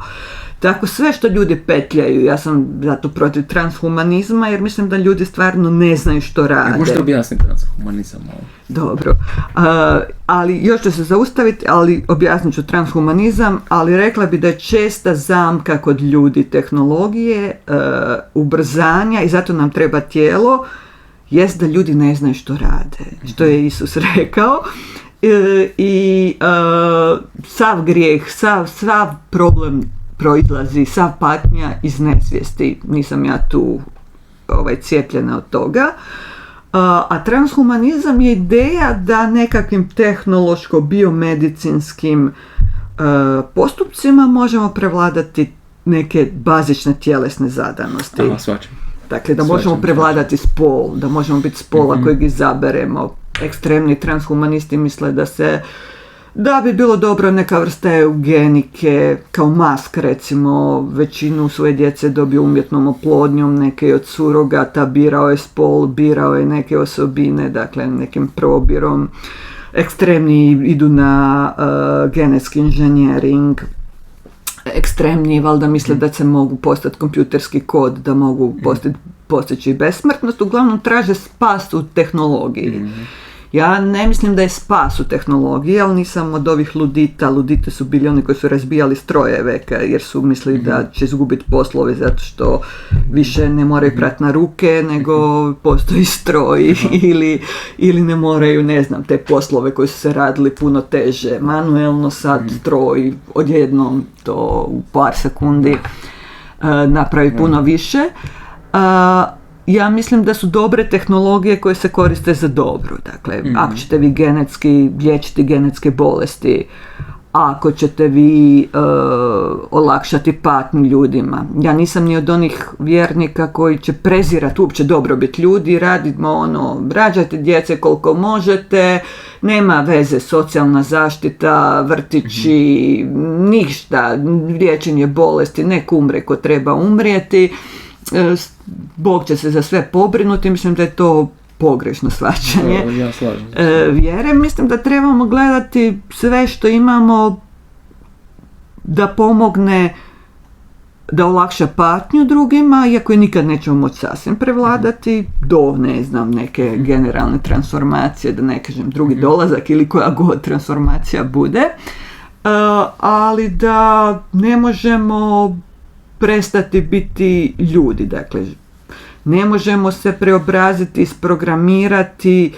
Tako sve što ljudi petljaju, ja sam zato protiv transhumanizma jer mislim da ljudi stvarno ne znaju što rade. Možete objasniti transhumanizam ovo? Dobro, ali još ću se zaustaviti, ali objasnit ću transhumanizam, ali rekla bi da je česta zamka kod ljudi tehnologije, ubrzanja i zato nam treba tijelo, jest da ljudi ne znaju što rade, što je Isus rekao. I sav grijeh, sav problem proizlazi, sav patnja iz nesvijesti. Nisam ja tu cijepljena od toga. A transhumanizam je ideja da nekakvim tehnološko-biomedicinskim postupcima možemo prevladati neke bazične tjelesne zadanosti. Dakle, da možemo prevladati spol, da možemo biti spola kojeg izaberemo. Ekstremni transhumanisti misle da bi bilo dobro neka vrsta eugenike, kao Musk recimo, većinu svoje djece dobio umjetnom oplodnjom, neke od surogata, birao je spol, birao je neke osobine, dakle nekim probirom. Ekstremni idu na genetski inženjering, ekstremni valjda misle da se mogu postati kompjuterski kod, da mogu postići besmrtnost, uglavnom traže spas u tehnologiji. Ja ne mislim da je spas u tehnologiji, ali nisam od ovih ludita. Ludite su bili oni koji su razbijali strojeve jer su mislili da će izgubiti poslove zato što više ne moraju prati na ruke nego postoji stroj ili ne moraju, ne znam, te poslove koji su se radili puno teže manuelno, sad stroj odjednom to u par sekundi napravi puno više. Ja mislim da su dobre tehnologije koje se koriste za dobro. Dakle, ako ćete vi genetski liječiti genetske bolesti, ako ćete vi olakšati patnju ljudima. Ja nisam ni od onih vjernika koji će prezirati uopće dobrobit ljudi, radimo rađajte djece koliko možete, nema veze socijalna zaštita, vrtići, ništa, liječenje bolesti, nek umre ko treba umrijeti. Bog će se za sve pobrinuti, mislim da je to pogrešno shvaćanje vjere. Mislim da trebamo gledati sve što imamo da pomogne da olakša patnju drugima, iako je nikad nećemo moći sasvim prevladati, do, ne znam, neke generalne transformacije, da ne kažem drugi dolazak ili koja god transformacija bude, ali da ne možemo prestati biti ljudi, dakle ne možemo se preobraziti, isprogramirati,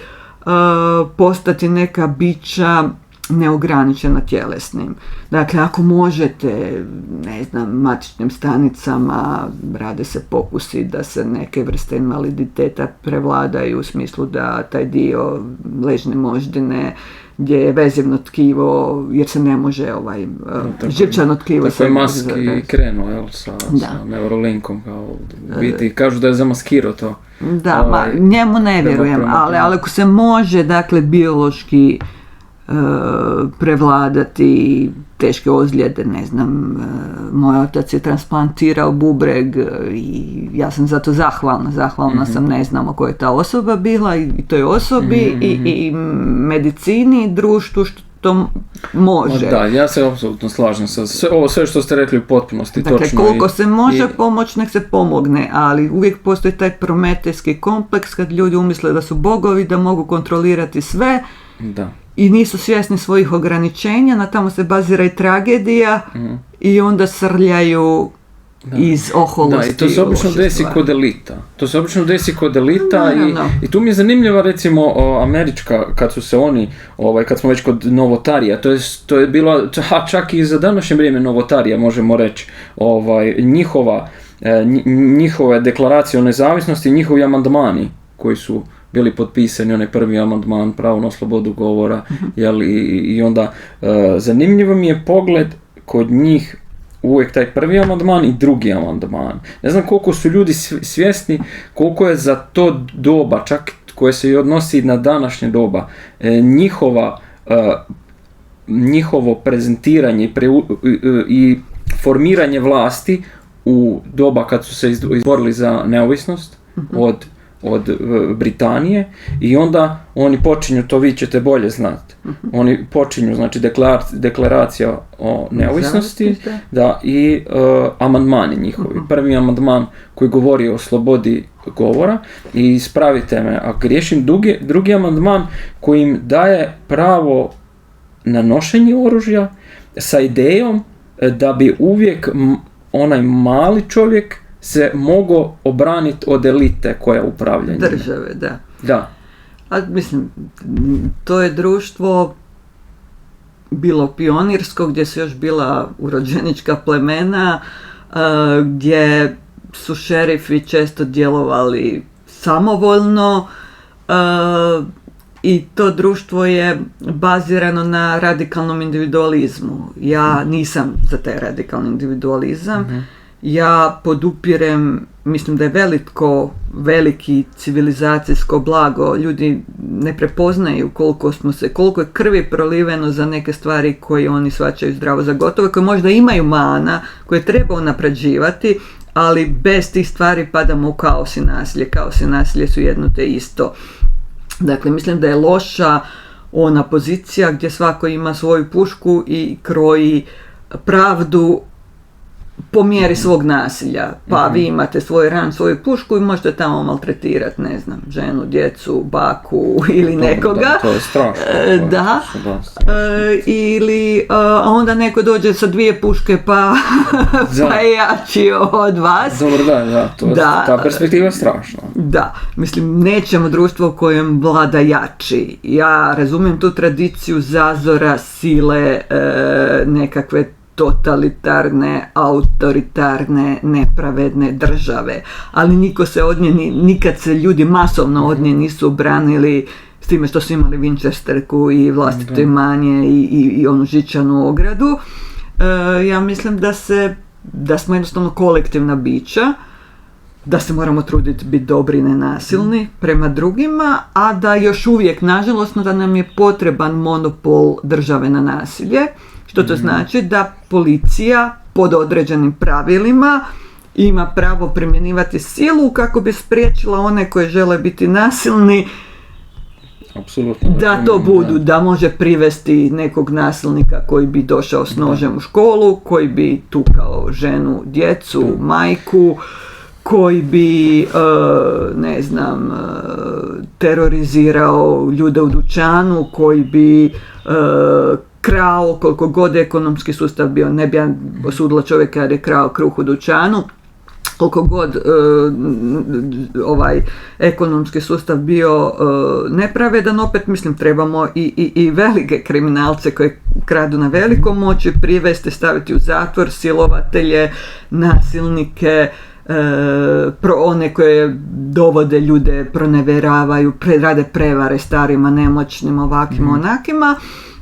postati neka bića neograničeno tjelesnim. Dakle, ako možete, ne znam, matičnim stanicama rade se pokusi da se neke vrste invaliditeta prevladaju u smislu da taj dio ležne moždine gdje je vezivno tkivo, jer se ne može živčano tkivo... Tako je Maski krenuo, sa Neurolinkom, biti, kažu da je zamaskirao to. Da, njemu ne vjerujem, ali ako se može, dakle, biološki prevladati teške ozljede, ne znam, moj otac je transplantirao bubreg i ja sam zato zahvalna sam, ne znamo koja je ta osoba bila i toj osobi i medicini i društvu što to može. Da, ja se apsolutno slažem sa sve što ste rekli u potpunosti, dakle, točno. Koliko se može pomoći, nek se pomogne, ali uvijek postoji taj prometejski kompleks kad ljudi umisle da su bogovi, da mogu kontrolirati sve. Da. I nisu svjesni svojih ograničenja, na tamo se bazira i tragedija i onda srljaju iz oholosti. Da, i to se obično desi kod elita. I tu mi je zanimljiva, recimo, američka, kad su se oni, kad smo već kod novotarija, to je bilo, čak i za današnje vrijeme novotarija, možemo reći, njihove deklaracije o nezavisnosti, njihovi amandmani koji su bili potpisani, onaj prvi amandman, pravo na slobodu govora, i onda zanimljivo mi je pogled kod njih uvijek taj prvi amandman i drugi amandman. Ne znam koliko su ljudi svjesni, koliko je za to doba, čak koje se i odnosi na današnje doba, njihovo prezentiranje i formiranje vlasti u doba kad su se izborili za neovisnost od Britanije, i onda oni počinju, to vi ćete bolje znati, oni počinju, znači, deklaracija o neovisnosti, i amandmani njihovi. Prvi amandman koji govori o slobodi govora, i ispravite me ako griješim, drugi amandman koji im daje pravo na nošenje oružja sa idejom da bi uvijek onaj mali čovjek se mogao obraniti od elite koja upravlja njima. Države, da. A mislim, to je društvo bilo pionirsko, gdje su još bila urođenička plemena, gdje su šerifi često djelovali samovoljno, i to društvo je bazirano na radikalnom individualizmu. Ja nisam za taj radikalni individualizam. Ja podupirem, mislim da je veliki civilizacijsko blago. Ljudi ne prepoznaju koliko je krvi proliveno za neke stvari koje oni shvaćaju zdravo za gotovo, koje možda imaju mana, koje treba unapređivati, ali bez tih stvari padamo u kaos i nasilje. Kaos i nasilje su jedno te isto. Dakle, mislim da je loša ona pozicija gdje svako ima svoju pušku i kroji pravdu po mjeri svog nasilja. Pa vi imate svoj ran, svoju pušku i možete tamo maltretirati, ne znam, ženu, djecu, baku ili nekoga. Da, to je strašno. Ili onda neko dođe sa 2 puške pa je jači od vas. Dobro, ta perspektiva je strašna. Da, mislim, nećemo društvo u kojem vlada jači. Ja razumijem tu tradiciju zazora, sile, nekakve totalitarne, autoritarne, nepravedne države. Ali niko se od nje, nikad se ljudi masovno od nje nisu obranili s time što su imali Winchesterku i vlastito imanje i onu žičanu ogradu. Ja mislim da smo jednostavno kolektivna bića, da se moramo truditi biti dobri i nenasilni prema drugima, a da još uvijek, nažalost, da nam je potreban monopol države na nasilje. Što to znači? Da policija pod određenim pravilima ima pravo primjenjivati silu kako bi spriječila one koji žele biti nasilni. Apsolutno. Da to budu, da može privesti nekog nasilnika koji bi došao s nožem u školu, koji bi tukao ženu, djecu, majku, koji bi, terorizirao ljude u dućanu, koji bi krao, koliko god ekonomski sustav bio, ne bi ja osudila čovjeka jer je krao kruh u dućanu. koliko god ovaj ekonomski sustav bio nepravedan, opet mislim trebamo i velike kriminalce koji kradu na velikom moći privesti, staviti u zatvor, silovatelje, nasilnike, one koje dovode ljude, proneveravaju, rade prevare starima, nemoćnim, ovakima, onakima.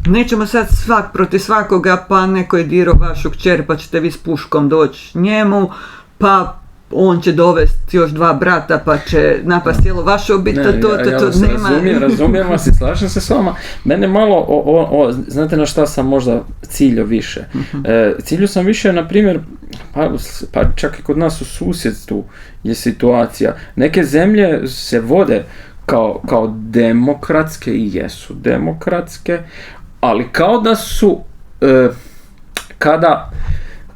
Nećemo sad svak protiv svakoga, pa neko je dirao vašu kćer, pa ćete vi s puškom doći njemu, pa on će dovesti još 2 brata, pa će napast cijelo vašu obitelj, to nema... Razumijem vas i slažem se s vama. Mene malo, znate na šta sam možda ciljao više? Ciljao sam više, na primjer, pa čak i kod nas u susjedstvu je situacija. Neke zemlje se vode kao demokratske i jesu demokratske, ali kao da su,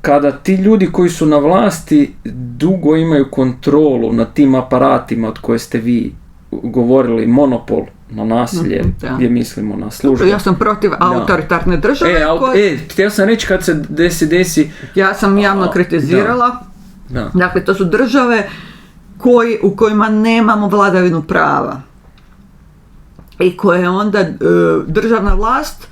kada ti ljudi koji su na vlasti dugo imaju kontrolu nad tim aparatima od koje ste vi govorili, monopol na nasilje, gdje mislimo na službu. Ja sam protiv autoritarne države. Htio sam reći kad se desi... Ja sam javno kritizirala. Dakle, to su države u kojima nemamo vladavinu prava. I koje onda državna vlast,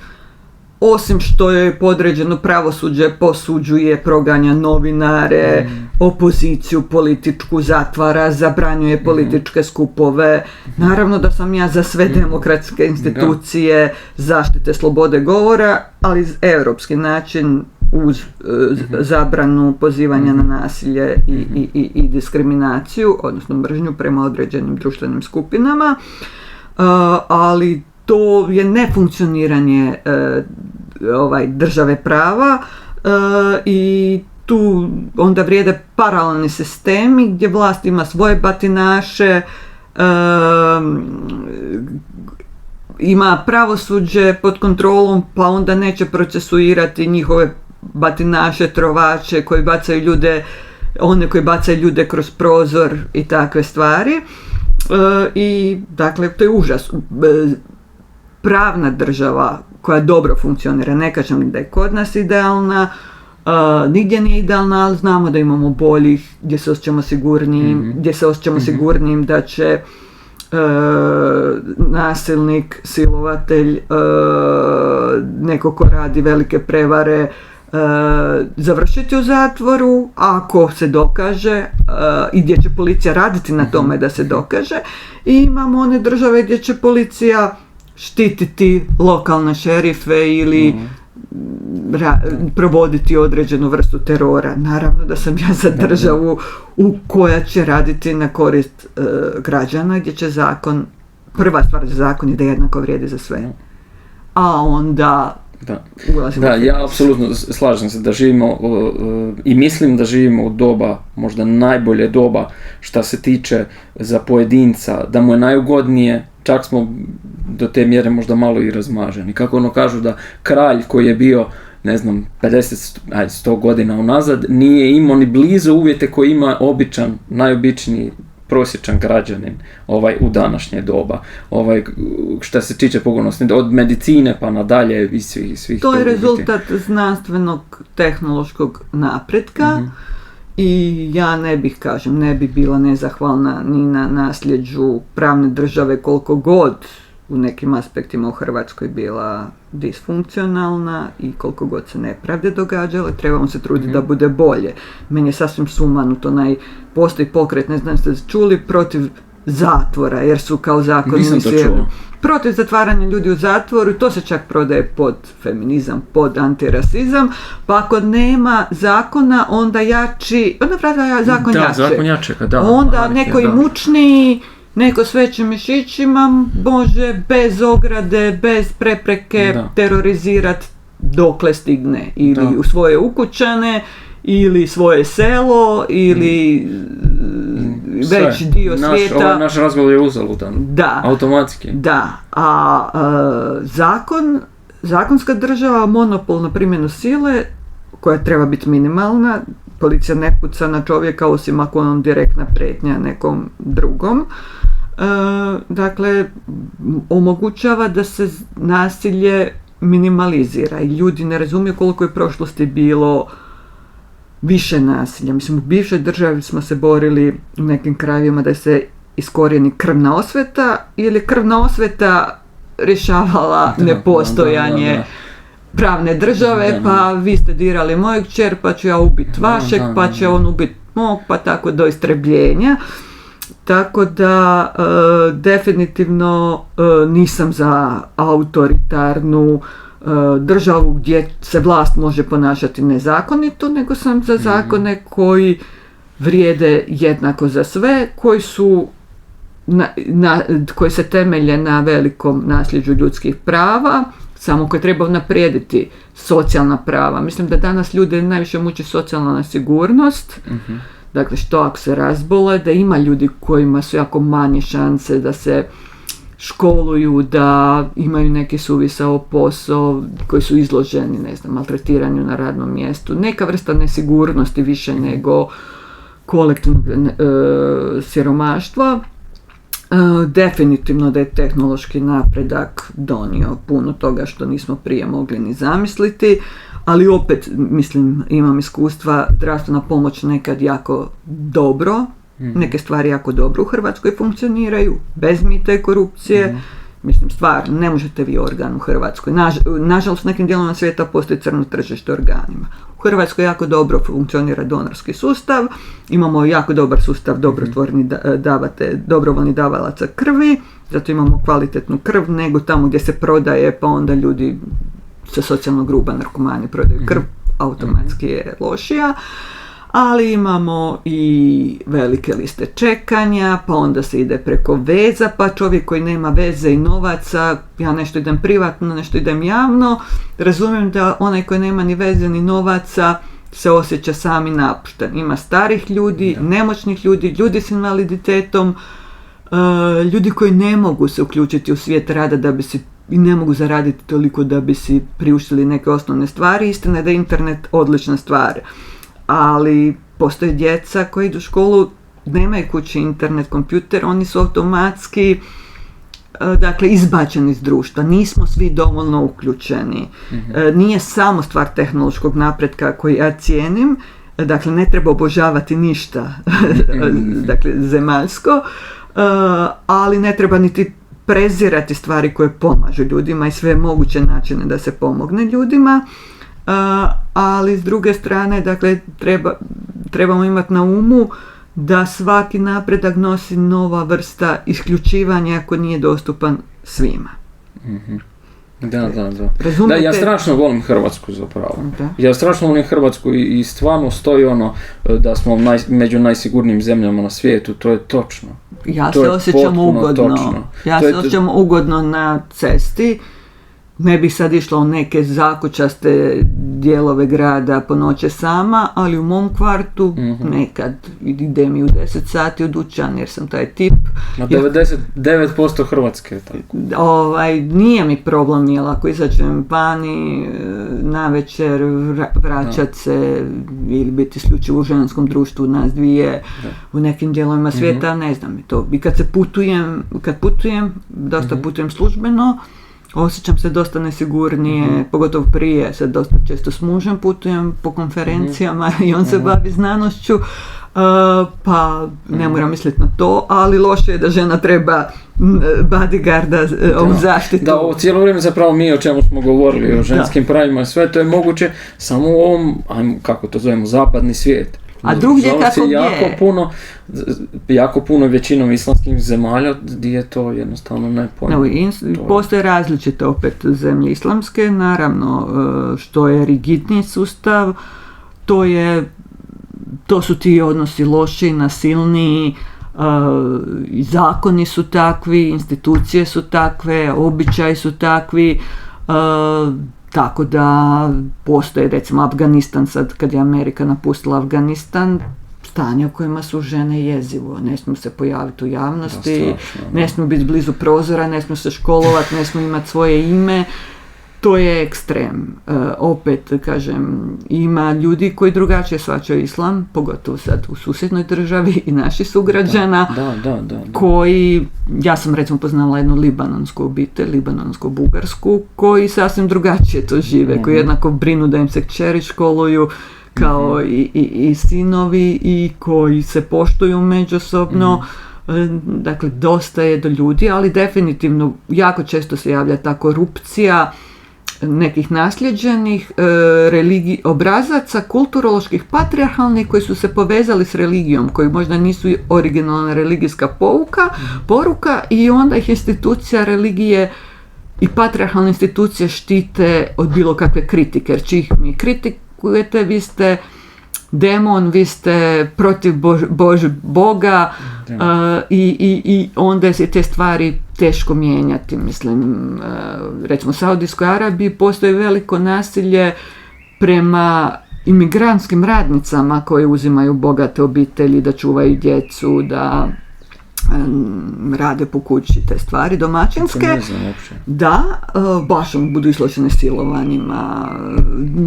osim što je podređeno pravosuđe, posuđuje, proganja novinare, opoziciju političku, zatvara, zabranjuje političke skupove. Naravno da sam ja za sve demokratske institucije, zaštite slobode govora, ali europski način uz zabranu pozivanja na nasilje i diskriminaciju, odnosno mržnju prema određenim društvenim skupinama. Ali to je nefunkcioniranje države prava i tu onda vrijede paralelni sistemi gdje vlast ima svoje batinaše, ima pravosuđe pod kontrolom, pa onda neće procesuirati njihove batinaše, trovače koji bacaju ljude, one koji bacaju ljude kroz prozor i takve stvari. I dakle to je užas. Pravna država koja dobro funkcionira, ne kažem da je kod nas idealna, nigdje nije idealna, ali znamo da imamo boljih, gdje se osjećamo sigurnijim, da će nasilnik, silovatelj, neko ko radi velike prevare završiti u zatvoru ako se dokaže, i gdje će policija raditi na tome da se dokaže, i imamo one države gdje će policija štititi lokalne šerife ili provoditi određenu vrstu terora. Naravno da sam ja za državu koja će raditi na korist građana, gdje će zakon, prva stvar za zakon je da jednako vrijedi za sve, a onda ja apsolutno slažem se da živimo i mislim da živimo u doba, možda najbolje doba što se tiče za pojedinca, da mu je najugodnije, čak smo do te mjere možda malo i razmaženi. Kako ono kažu da kralj koji je bio, ne znam, 100 godina unazad, nije imao ni blizu uvjete koje ima običan, najobičniji prosječan građanin u današnje doba. Što se tiče pogodnosti, od medicine pa nadalje i svih to je rezultat znanstvenog tehnološkog napretka i ja ne bih bila nezahvalna ni na nasljeđu pravne države koliko god u nekim aspektima u Hrvatskoj bila disfunkcionalna i koliko god se nepravde događale, trebamo se truditi da bude bolje. Meni je sasvim sumanuto, postoji pokret, ne znam ste čuli, protiv zatvora, jer su kao zakon protiv zatvaranja ljudi u zatvoru, to se čak prodaje pod feminizam, pod antirasizam, pa ako nema zakona, onda zakon jače. Onda neko imućniji, neko s većim mišićima može bez ograde, bez prepreke terorizirati dokle stigne. Ili u svoje ukućane, ili svoje selo, ili već dio svijeta. Naš razgovor je uzaludan. Automatski. Da. A zakonska država, monopol na primjenu sile, koja treba biti minimalna, policija ne puca na čovjeka osim ako on direktna prijetnja nekom drugom. Dakle, omogućava da se nasilje minimalizira i ljudi ne razumiju koliko je u prošlosti bilo više nasilja. Mislim, u bivšoj državi smo se borili u nekim krajevima da se iskorijeni krvna osveta, jer je krvna osveta rješavala nepostojanje pravne države, pa vi ste dirali mojeg kćer, pa ću ja ubiti vašeg, pa će on ubiti mog, pa tako do istrebljenja. Tako da definitivno nisam za autoritarnu državu gdje se vlast može ponašati nezakonito, nego sam za zakone koji vrijede jednako za sve, koji su koji se temelje na velikom nasljeđu ljudskih prava, samo koje treba unaprijediti socijalna prava. Mislim da danas ljude najviše muči socijalna nesigurnost. Dakle, što ako se razbole, da ima ljudi kojima su jako manje šanse da se školuju, da imaju neki suvisao posao, koji su izloženi, ne znam, maltretiranju na radnom mjestu. Neka vrsta nesigurnosti više nego kolektivnog siromaštva. Definitivno da je tehnološki napredak donio puno toga što nismo prije mogli ni zamisliti, ali opet, mislim, imam iskustva, zdravstvena pomoć nekad jako dobro, neke stvari jako dobro u Hrvatskoj funkcioniraju, bez mita i korupcije. Mislim, stvarno, ne možete vi organ u Hrvatskoj. Nažalost, u nekim dijelovima svijeta postoji crno tržište organima. U Hrvatskoj jako dobro funkcionira donorski sustav, imamo jako dobar sustav dobrovoljnih davalaca krvi, zato imamo kvalitetnu krv, nego tamo gdje se prodaje, pa onda ljudi sa socijalno gruba narkomani prodaju krv, automatski je lošija. Ali imamo i velike liste čekanja, pa onda se ide preko veza, pa čovjek koji nema veze i novaca, ja nešto idem privatno, nešto idem javno, razumijem da onaj koji nema ni veze ni novaca se osjeća sami napušten. Ima starih ljudi, nemoćnih ljudi, ljudi s invaliditetom, ljudi koji ne mogu se uključiti u svijet rada da bi si i ne mogu zaraditi toliko da bi si priuštili neke osnovne stvari. Istina je da je internet odlična stvar, ali postoje djeca koji idu u školu, nemaju kući internet, kompjuter, oni su automatski izbačeni iz društva, nismo svi dovoljno uključeni. Nije samo stvar tehnološkog napretka koji ja cijenim, dakle ne treba obožavati ništa zemaljsko, ali ne treba niti prezirati stvari koje pomažu ljudima i sve moguće načine da se pomogne ljudima. Ali s druge strane, dakle, trebamo imati na umu da svaki napredak nosi nova vrsta isključivanja ako nije dostupan svima. Da. Da, ja strašno volim Hrvatsku zapravo. Ja strašno volim Hrvatsku i stvarno stoji ono da smo među najsigurnijim zemljama na svijetu, to je točno. Ja se osjećam ugodno na cesti. Ne bih sad išla u neke zakučaste dijelove grada po noći sama, ali u mom kvartu nekad idem i u 10 sati u dućan jer sam taj tip. Na 99% Hrvatske je tako. Nije mi problem, jer ako izađem vani navečer vraćat se ili biti isključivo u ženskom društvu nas dvije u nekim dijelovima svijeta, ne znam to. I kad putujem, dosta putujem službeno, osjećam se dosta nesigurnije, pogotovo prije, sad dosta često s mužem putujem po konferencijama i on se bavi znanošću, pa ne moram misliti na to, ali loše je da žena treba bodyguarda u zaštitu. Da, ovo cijelo vrijeme zapravo mi o čemu smo govorili, o ženskim pravima, sve to je moguće samo u ovom, kako to zovemo, zapadni svijet. A drugdje kako jako puno većinom islamskih zemalja gdje je to jednostavno nepojmljivo. Postoje različite opet zemlje islamske, naravno što je rigidniji sustav, to su ti odnosi loši, nasilniji, zakoni su takvi, institucije su takve, običaji su takvi, tako da postoje recimo Afganistan, sad kad je Amerika napustila Afganistan, stanje u kojima su žene jezivo, ne smiju se pojaviti u javnosti, ne smiju biti blizu prozora, ne smiju se školovati, ne smiju imati svoje ime, to je ekstrem. Opet, kažem, ima ljudi koji drugačije shvaćaju islam, pogotovo sad u susjednoj državi i naši sugrađana, koji, ja sam recimo poznala jednu libanonsku obitelj, libanonsko-bugarsku, koji sasvim drugačije to žive, koji jednako brinu da im se kćeri školuju, kao i sinovi i koji se poštuju međusobno. Dakle, dosta je do ljudi, ali definitivno jako često se javlja ta korupcija nekih nasljeđenih obrazaca kulturoloških, patrijarhalnih koji su se povezali s religijom, koji možda nisu originalna religijska poruka i onda ih institucija religije i patrijarhalne institucije štite od bilo kakve kritike, jer čih mi kritikujete, vi ste demon, vi ste protiv Boga i onda se te stvari teško mijenjati. Mislim, recimo u Saudijskoj Arabiji postoji veliko nasilje prema imigrantskim radnicama koje uzimaju bogate obitelji da čuvaju djecu, da rade po kući te stvari domaćinske. Ne znam uopće. Da, baš budu izložene silovanjima,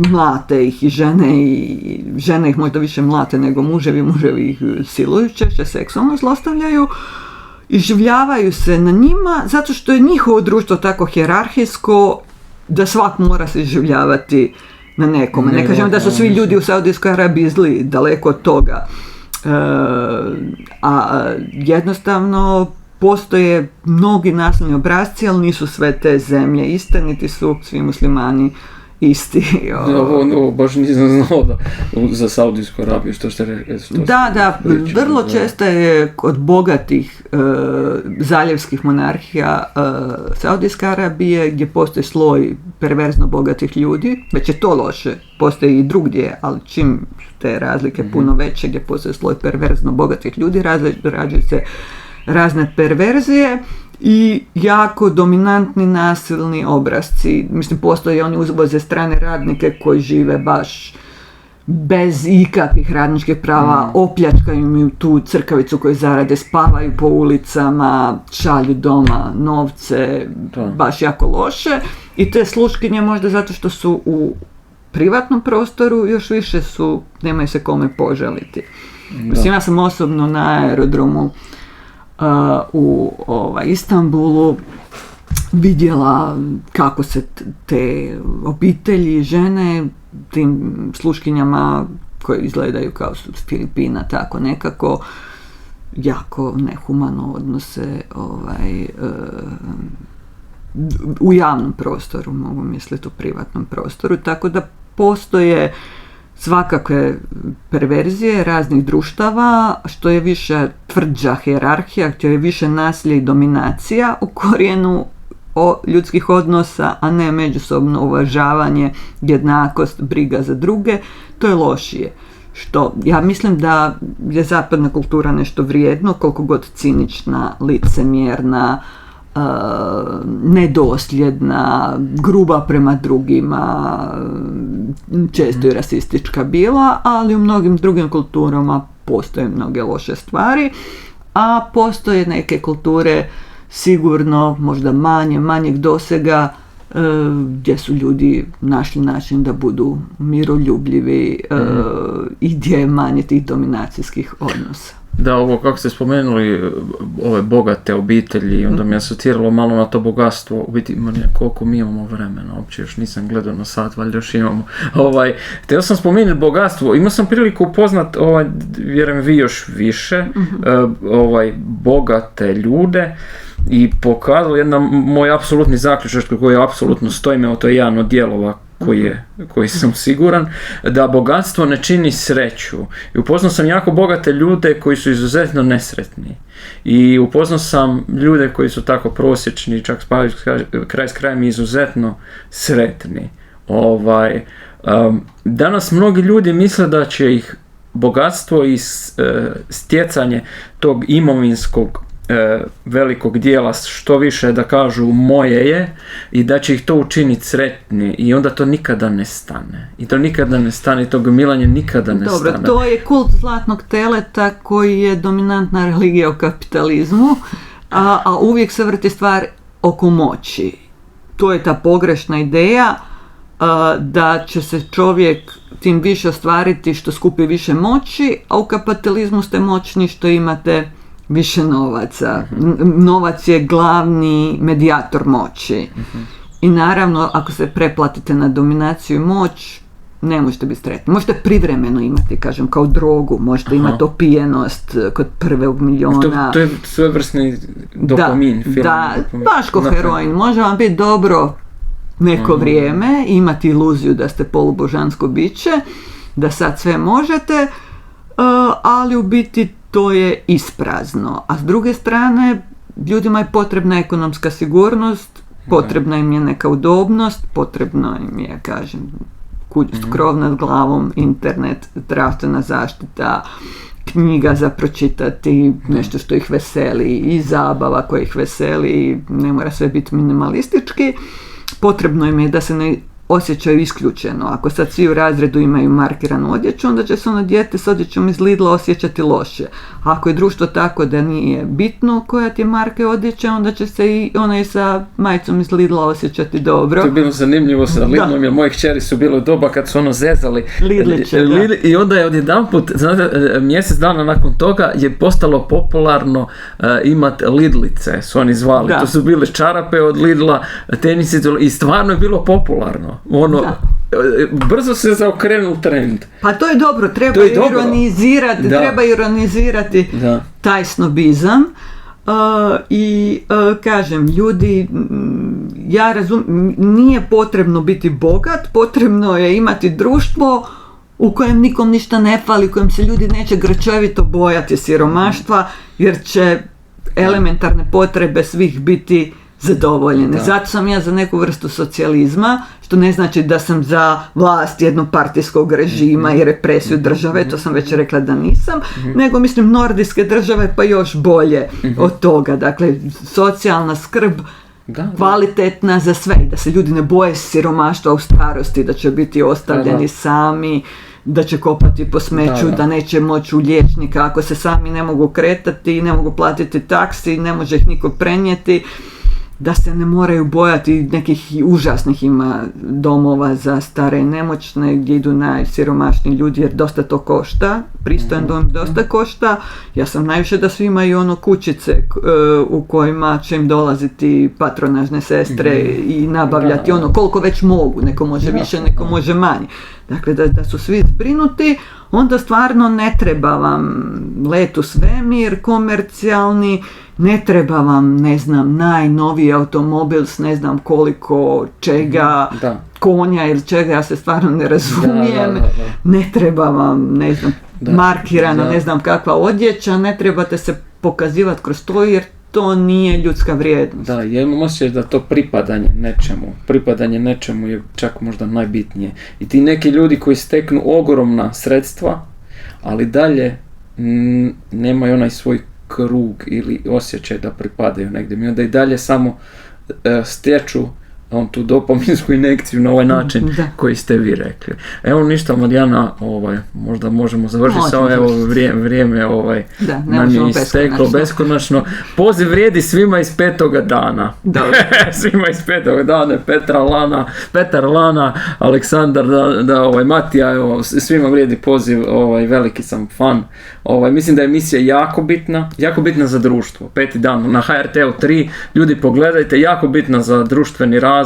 mlate ih i žene ih možda više mlate nego muževi ih siluju, češće seksualno zlostavljaju i življavaju se na njima zato što je njihovo društvo tako hijerarhijsko da svak mora se življavati na nekome. Ne kažem da su svi ljudi u Saudijskoj Arabiji zli, daleko od toga. A jednostavno postoje mnogi nasilni obrasci, ali nisu sve te zemlje iste, niti su svi muslimani isti. Ovo baš nisam znao da za Saudijsku Arabiju što ste rekli. Da, vrlo često je kod bogatih zaljevskih monarhija Saudijske Arabije, gdje postoji sloj perverzno bogatih ljudi, već je to loše, postoji i drugdje, ali čim te razlike puno veće, gdje postoji sloj perverzno bogatih ljudi, rađaju se razne perverzije i jako dominantni nasilni obrasci. Mislim, postoje oni uzvoze strane radnike koji žive baš bez ikakvih radničkih prava, opljačkaju im tu crkavicu koju zarade, spavaju po ulicama, šalju doma novce, baš jako loše. I te sluškinje možda zato što su u privatnom prostoru još više nemaju se kome požaliti. Mislim, ja sam osobno na aerodromu u Istanbulu vidjela kako se te obitelji, žene, tim sluškinjama koje izgledaju kao su s Filipina, tako nekako jako nehumano odnose u javnom prostoru, mogu misliti u privatnom prostoru, tako da postoje svakakve perverzije raznih društava, što je više tvrđa hijerarhija, što je više nasilje i dominacija u korijenu ljudskih odnosa, a ne međusobno uvažavanje, jednakost, briga za druge, to je lošije. Što ja mislim da je zapadna kultura nešto vrijedno, koliko god cinična, licemjerna, nedosljedna, gruba prema drugima, često i rasistička bila, ali u mnogim drugim kulturama postoje mnoge loše stvari, a postoje neke kulture sigurno možda manjeg dosega gdje su ljudi našli način da budu miroljubljivi i gdje je manje tih dominacijskih odnosa. Da, ovo kako ste spomenuli, ove bogate obitelji, onda mi je asociralo malo na to bogatstvo, u biti koliko mi imamo vremena, uopće još nisam gledao na sat, valjda još imamo. Htio sam spomenuti bogatstvo, imao sam priliku upoznat, vjerujem vi još više, bogate ljude i pokazalo jedan moj apsolutni zaključak koji apsolutno stojim, evo to je jedan od dijelova koji sam siguran, da bogatstvo ne čini sreću. I upoznao sam jako bogate ljude koji su izuzetno nesretni. I upoznao sam ljude koji su tako prosječni, čak spavaju kraj s krajem, izuzetno sretni. Danas mnogi ljudi misle da će ih bogatstvo i stjecanje tog imovinskog velikog dijela što više da kažu moje je i da će ih to učiniti sretni i onda to nikada ne stane. I to gomilanje nikada ne stane. Dobro, to je kult zlatnog teleta koji je dominantna religija u kapitalizmu, a uvijek se vrti stvar oko moći. To je ta pogrešna ideja da će se čovjek tim više ostvariti što skupi više moći, a u kapitalizmu ste moćni što imate više novaca. Novac je glavni medijator moći. I naravno, ako se preplatite na dominaciju i moć, ne možete biti sretni. Možete privremeno imati, kažem, kao drogu, možete imati opijenost kod prvog milijuna. To je svojevrsni dopamin. Da, baš ko heroin. Može vam biti dobro neko vrijeme, imati iluziju da ste polubožansko biće, da sad sve možete, ali u biti to je isprazno. A s druge strane, ljudima je potrebna ekonomska sigurnost, potrebna im je neka udobnost, potrebno im je, kažem, krov nad glavom, internet, zdravstvena zaštita, knjiga za pročitati, nešto što ih veseli i zabava koja ih veseli, ne mora sve biti minimalistički. Potrebno im je da se ne osjećaju isključeno. Ako sad svi u razredu imaju markiranu odjeću, onda će se ono dijete s odjećom iz Lidla osjećati loše. Ako je društvo tako da nije bitno koja ti je marke odjeće, onda će se i onaj sa majicom iz Lidla osjećati dobro. To je bilo zanimljivo sa Lidlom, jer moje kćeri su bilo doba kad su ono zezali Lidliće, i onda je odjedanput, znate, mjesec dana nakon toga je postalo popularno imati Lidlice, su oni zvali. Da. To su bile čarape od Lidla, tenisice i stvarno je bilo popularno. Brzo se zaokrenuo trend. Pa to je dobro, treba ironizirati taj snobizam. Kažem, ljudi, ja razumijem, nije potrebno biti bogat, potrebno je imati društvo u kojem nikom ništa ne fali, u kojem se ljudi neće grčevito bojati siromaštva, jer će elementarne potrebe svih biti zadovoljene. Zato sam ja za neku vrstu socijalizma, što ne znači da sam za vlast jednopartijskog režima i represiju države, to sam već rekla da nisam, nego mislim nordijske države pa još bolje od toga. Dakle, socijalna skrb kvalitetna za sve, da se ljudi ne boje siromaštva u starosti, da će biti ostavljeni sami, da će kopati po smeću, da neće moći u liječnika ako se sami ne mogu kretati, ne mogu platiti taksi, ne može ih niko prenijeti, da se ne moraju bojati nekih užasnih ima domova za stare i nemoćne gdje idu najsiromašniji ljudi jer dosta to košta, pristojan dom dosta košta. Ja sam najviše da svi imaju ono kućice u kojima će im dolaziti patronažne sestre i nabavljati ono koliko već mogu, neko može više, neko može manje. Dakle, da su svi zbrinuti, onda stvarno ne treba vam let u svemir komercijalni, ne treba vam, ne znam, najnoviji automobil s ne znam koliko čega, konja ili čega, ja se stvarno ne razumijem, ne treba vam, ne znam, markirana, ne znam kakva odjeća, ne trebate se pokazivati kroz to jer to nije ljudska vrijednost. Da, ja imam osjećaj da to pripadanje nečemu je čak možda najbitnije. I ti neki ljudi koji steknu ogromna sredstva, ali dalje nemaju onaj svoj krug ili osjećaj da pripadaju negdje. I onda i dalje samo stječu tu dopaminsku injekciju na ovaj način koji ste vi rekli. Evo ništa, Marijana, možda možemo završiti samo vrijeme nam je isteklo beskonačno. Poziv vrijedi svima iz 5. dana. Svima iz 5. dana, Petar Lana, Aleksandar, Matija, svima vrijedi poziv, veliki sam fan. Mislim da je emisija jako bitna za društvo. 5. dan na HRT-u 3, ljudi pogledajte, jako bitna za društveni razvoj.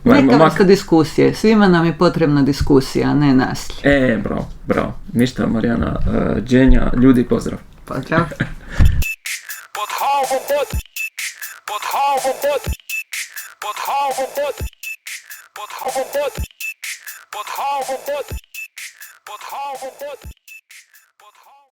Neka vrsta diskusije, svima nam je potrebna diskusija, a ne nasilje. Bravo. Ništa, Marijana, Dženja, ljudi, pozdrav. Pozdrav. Pod